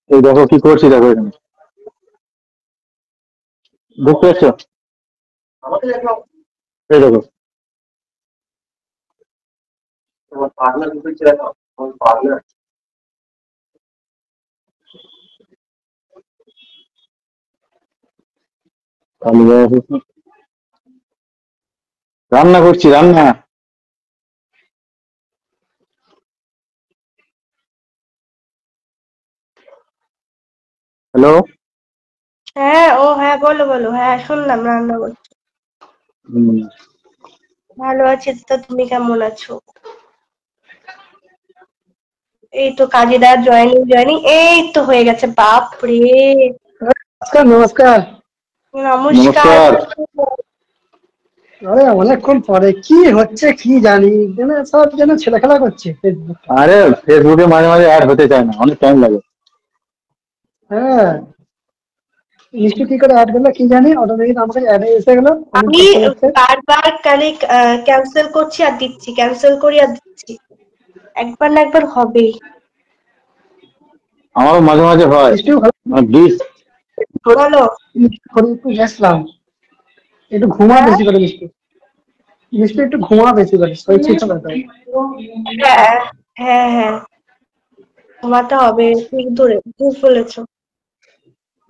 এই দেখো কি করছি, দেখো এখানে, বুঝতে পারছো? এই দেখো, রান্না করছি, রান্না। হ্যালো। হ্যাঁ, ও হ্যাঁ, বলো বলো, হ্যাঁ শুনলাম রান্না করছো। হুম, ভালো আছি তো, তুমি কেমন আছো? এই তো কাজীরা জয়েনিং জয়েনিং এই তো হয়ে গেছে, বাপ রে। নমস্কার নমস্কার। নমস্কার, নমস্কার। আরে অনেকক্ষণ পরে কি হচ্ছে কি জানি, যেন সব যেন ছেলে খেলা করছে ফেসবুকে। আরে ফেসবুকে মাঝে মাঝে অ্যাড হতে চায় না, অনেক টাইম লাগে। হ্যাঁ, মিষ্টি কি করে অ্যাড করলো কি জানি, অটোমেটিক আমাকে অ্যাড এসে গেল, অনেক আমি কষ্ট করতে। বারবার কানেক্ট ক্যান্সেল করছি আর দিচ্ছি, ক্যান্সেল করি আর দিচ্ছি, একবার না একবার হবেই। আমারও মাঝে মাঝে হয়, মিষ্টিও ভালো। মানে ডিস। বলো। মিষ্টি করে একটু গেছিলাম, একটু ঘুমা হ্যাঁ বেশি করে মিষ্টি। মিষ্টি একটু ঘুমা বেশি করে, শরীর ঠিক হবে। হ্যাঁ হ্যাঁ হ্যাঁ, ঘুমাতে হবে, ঠিক বলেছো।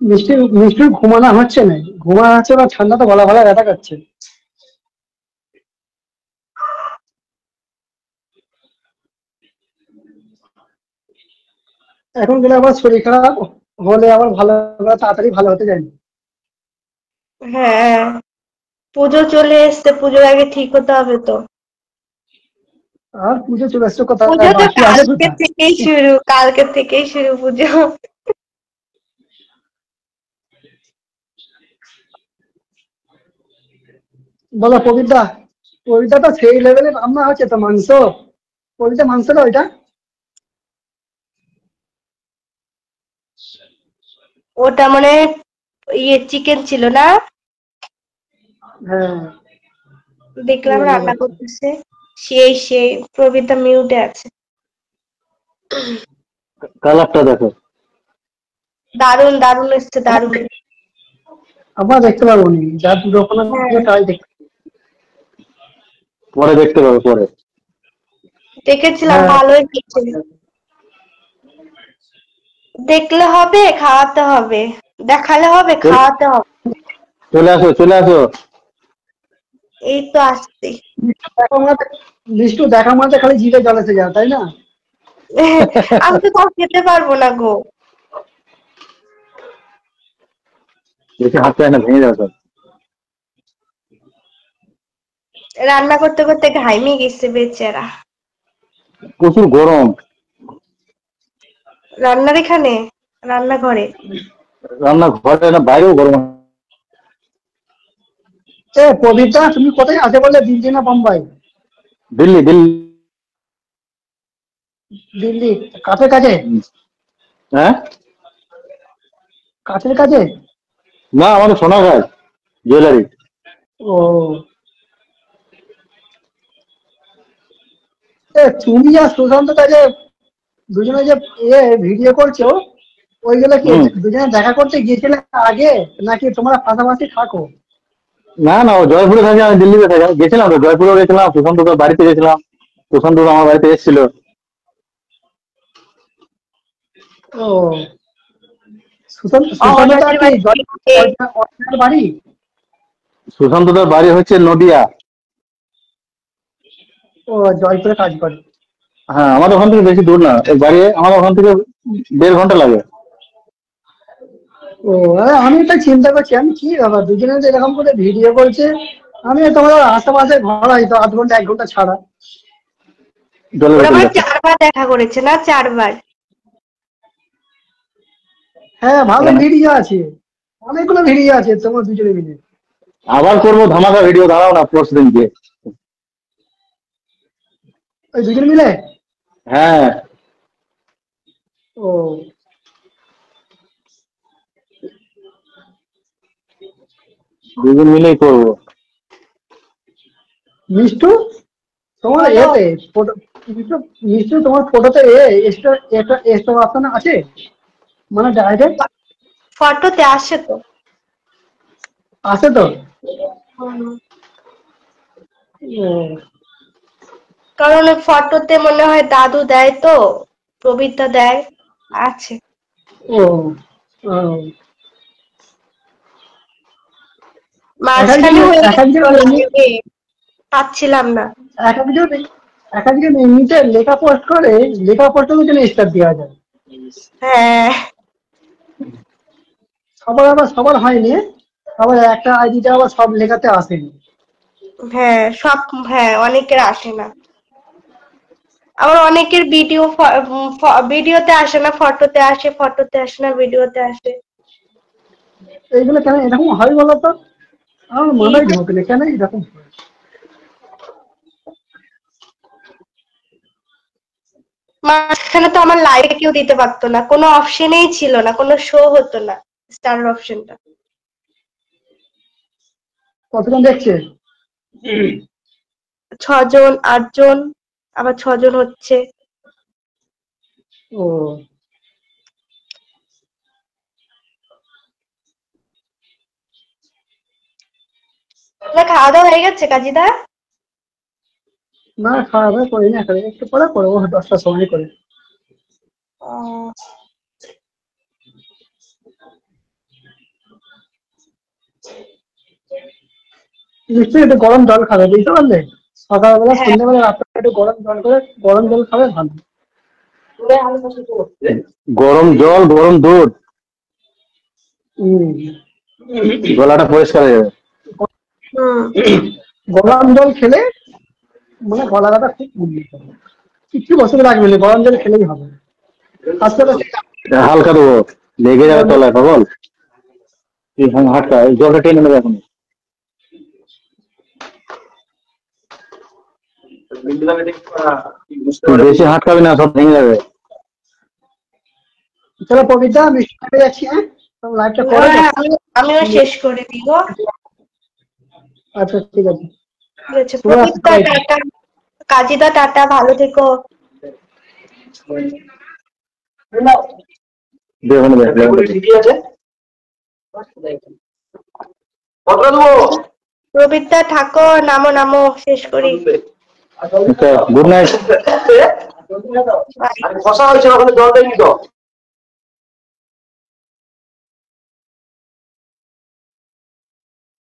মিষ্টির ঘুমানো হচ্ছে না, ঘুমা আছে বা ঠান্ডাতে গলা ফলা ব্যথা করছে। এখন গেলে আবার শরীর খারাপ হলে আবার ভালো, তাড়াতাড়ি ভালো হতে যায় না। হ্যাঁ, পুজো চলে এসছে, পুজোর আগে ঠিক হতে হবে তো। আর পুজো চলে আসছে, কোথায় পুজো তো বাকি আছে কালকে কোথায়? থেকেই শুরু, কালকে থেকেই শুরু পুজো। বলো পবিত্রা, পবিত্রা তো সেই লেভেলে রান্না হচ্ছে তো, মাংস। পবিত্রা মাংস না ওইটা? ওটা মানে চিকেন ছিল না? হ্যাঁ, কি দেখলাম রান্না রান্না করছে। করতেছে। সেই প্রবিতা মিউটে আছে। কালারটা দেখো। দারুন দারুন এসছে, দারুন। আবার দেখতে পারবো নি, যা দুটো হ্যাঁ, তাই দেখতে। পরে দেখতে পাবে, পরে। দেখেছিলাম, হ্যাঁ, ভালোই হয়েছে। দেখলে হবে, খাওয়াতে হবে। দেখালে হবে, চল- খাওয়াতে হবে। চলে আসো, চলে আসো। এই তো আসছে। দেখা মাত্র, লিস্টু দেখা মাত্র খালি জিভে জল এসে যায়, তাই না? আমি তো তাও খেতে পারবো না গো। বেশি হাত চায় না, ভেঙে যাবে সব। রান্না করতে করতে ঘাইমে গেছে বেচারা। প্রচুর গরম। রান্নার এখানে, রান্নাঘরে। রান্না ঘরে না, বাইরেও গরম। এ পবিত্রা, তুমি কোথায় আছে বলে, দিল্লি না বোম্বাই? দিল্লি, দিল্লি। দিল্লি। কাছে কাছে? হুম। হ্যাঁ। কাছের কাছে? না, আমাদের সোনারগাঁ জুয়েলারি। ও, তুমি আর সুশান্ত কাজে দুজনে যে ভিডিও করছো, ওইগুলো কি হুম। দুজনে দেখা করতে গিয়েছিলে আগে, নাকি তোমরা পাশাপাশি থাকো? না না, ও জয়পুরে থাকে, আমি দিল্লিতে থাকি। আমি গেছিলাম তো, জয়পুরেও গেছিলাম, সুশান্ত দার বাড়িতে গেছিলাম। সুশান্ত দা আমার বাড়িতে এসেছিল। ও, সুশান্তটা অনাথের কি বাড়িতে। অরিজিনাল বাড়ি? সুশান্ত দার বাড়ি হচ্ছে নদিয়া। ও, জয়পুরে কাজ করে। হ্যাঁ, আমাদের ওখান থেকে বেশি দূর না, এই বাড়ি আমার ওখান থেকে 1.5 ঘন্টা লাগে। ও, আমি এটা চিন্তা করছি, আমি কি ব্যাপার দুজনে যে এরকম করে ভিডিও করছে। আমি তোমাদের আশেপাশে ঘর হয়তো 0.5 ঘন্টা 1 ঘন্টা ছাড়া। জলের ওরা বোতল মানে দেখো। 4বার দেখা করেছে না, 4বার। হ্যাঁ, ভালো এখানে ভিডিও আছে, অনেকগুলো ভিডিও আছে তোমার দুজনে মিলে। আবার করবো ধামাকা ভিডিও, দাঁড়াও না পরশু দিনকে। ওই দুজন মিলে? হ্যাঁ ও দুজন মিলেই করবো। মিষ্টু, তোমার বলো। এতে ফটো, মিষ্টু, মিষ্টু তোমার ফটোতে এক্সট্রা একটা এক্সট্রা অপশন আছে, মানে ডাইরেক্ট ফটোতে আসে তো। আছে তো? হুম। ও কারণ ওই ফটোতে মনে হয় দাদু দেয় তো, প্রবীরদা দেয়, আছে। ও ও। মাঝখানে হয়ে এক একজন গেছে, পাচ্ছিলাম না। এক একজন এক একজন এমনিতে লেখা পোস্ট করে, লেখা পোস্টের জন্য স্টার দেওয়া যায়। হ্যাঁ সবার আবার সবার হয়নি, আবার একটা আইডিতে আবার সব লেখাতে আসেনি। হ্যাঁ সব, হ্যাঁ অনেকের আসে না। আবার অনেকের ভিডিও, ভিডিওতে আসে না, ফটোতে আসে, ফটোতে আসে না, ভিডিওতে আসে। এইগুলো কেন এরকম হয় বলো তো? আমার কি মাথায় ঢোকে কেন এরকম হয়? মাঝখানে তো আমার লাইভে কেউ দিতে পারতো না, কোনো অপশনেই ছিল না, কোনো শো হতো না স্টার অপশনটা। কতজন দেখছে? 6 জন 8 জন, আবার 6 জন হচ্ছে। ও তোমার খাওয়া দাওয়া হয়ে গেছে কাজিদা? না, খাওয়া দাওয়া করি না, করে একটু পরে করবো, 10টার সময় করে। আহ, নিশ্চয়ই একটু গরম জল খাবে, বুঝতে পারলে? সকালবেলা হ্যাঁ সন্ধ্যাবেলা রাত্রে একটু গরম জল করে, গরম জল খাবে ভালো। গরম জল গরম দুধ, হম। গলাটা পরিষ্কার হয়ে যাবে। হুম। গরম জল খেলে মানে গলা ব্যথা খুব কমবে। কিছু অসুবিধা লাগবে না, গরম জল খেলেই হবে। হাসপাতালে হালকা দেবো, লেগে যাবে তলায় পাগল। তুই হাটকা, এই জলটা টেনে নেবে এখন। তুই বেশি হাটকাবি না, সব ভেঙে যাবে। চলো পবিত্রা, আমি শুনে যাচ্ছি, হ্যাঁ? লাইভটা করে দাও। হ্যাঁ, আমিও শেষ করে দিব। আচ্ছা ঠিক আছে। ঠিক আছে, প্রদীপ্তা শুভরাত্রি। টাটা, কাজিদা টাটা, ভালো থেকো। দেখুন প্রবীরদা থাকো, নামো নামো, শেষ করি। Good night. Bye. খসা হয়েছে ওখানে, জল দেয়নি তো।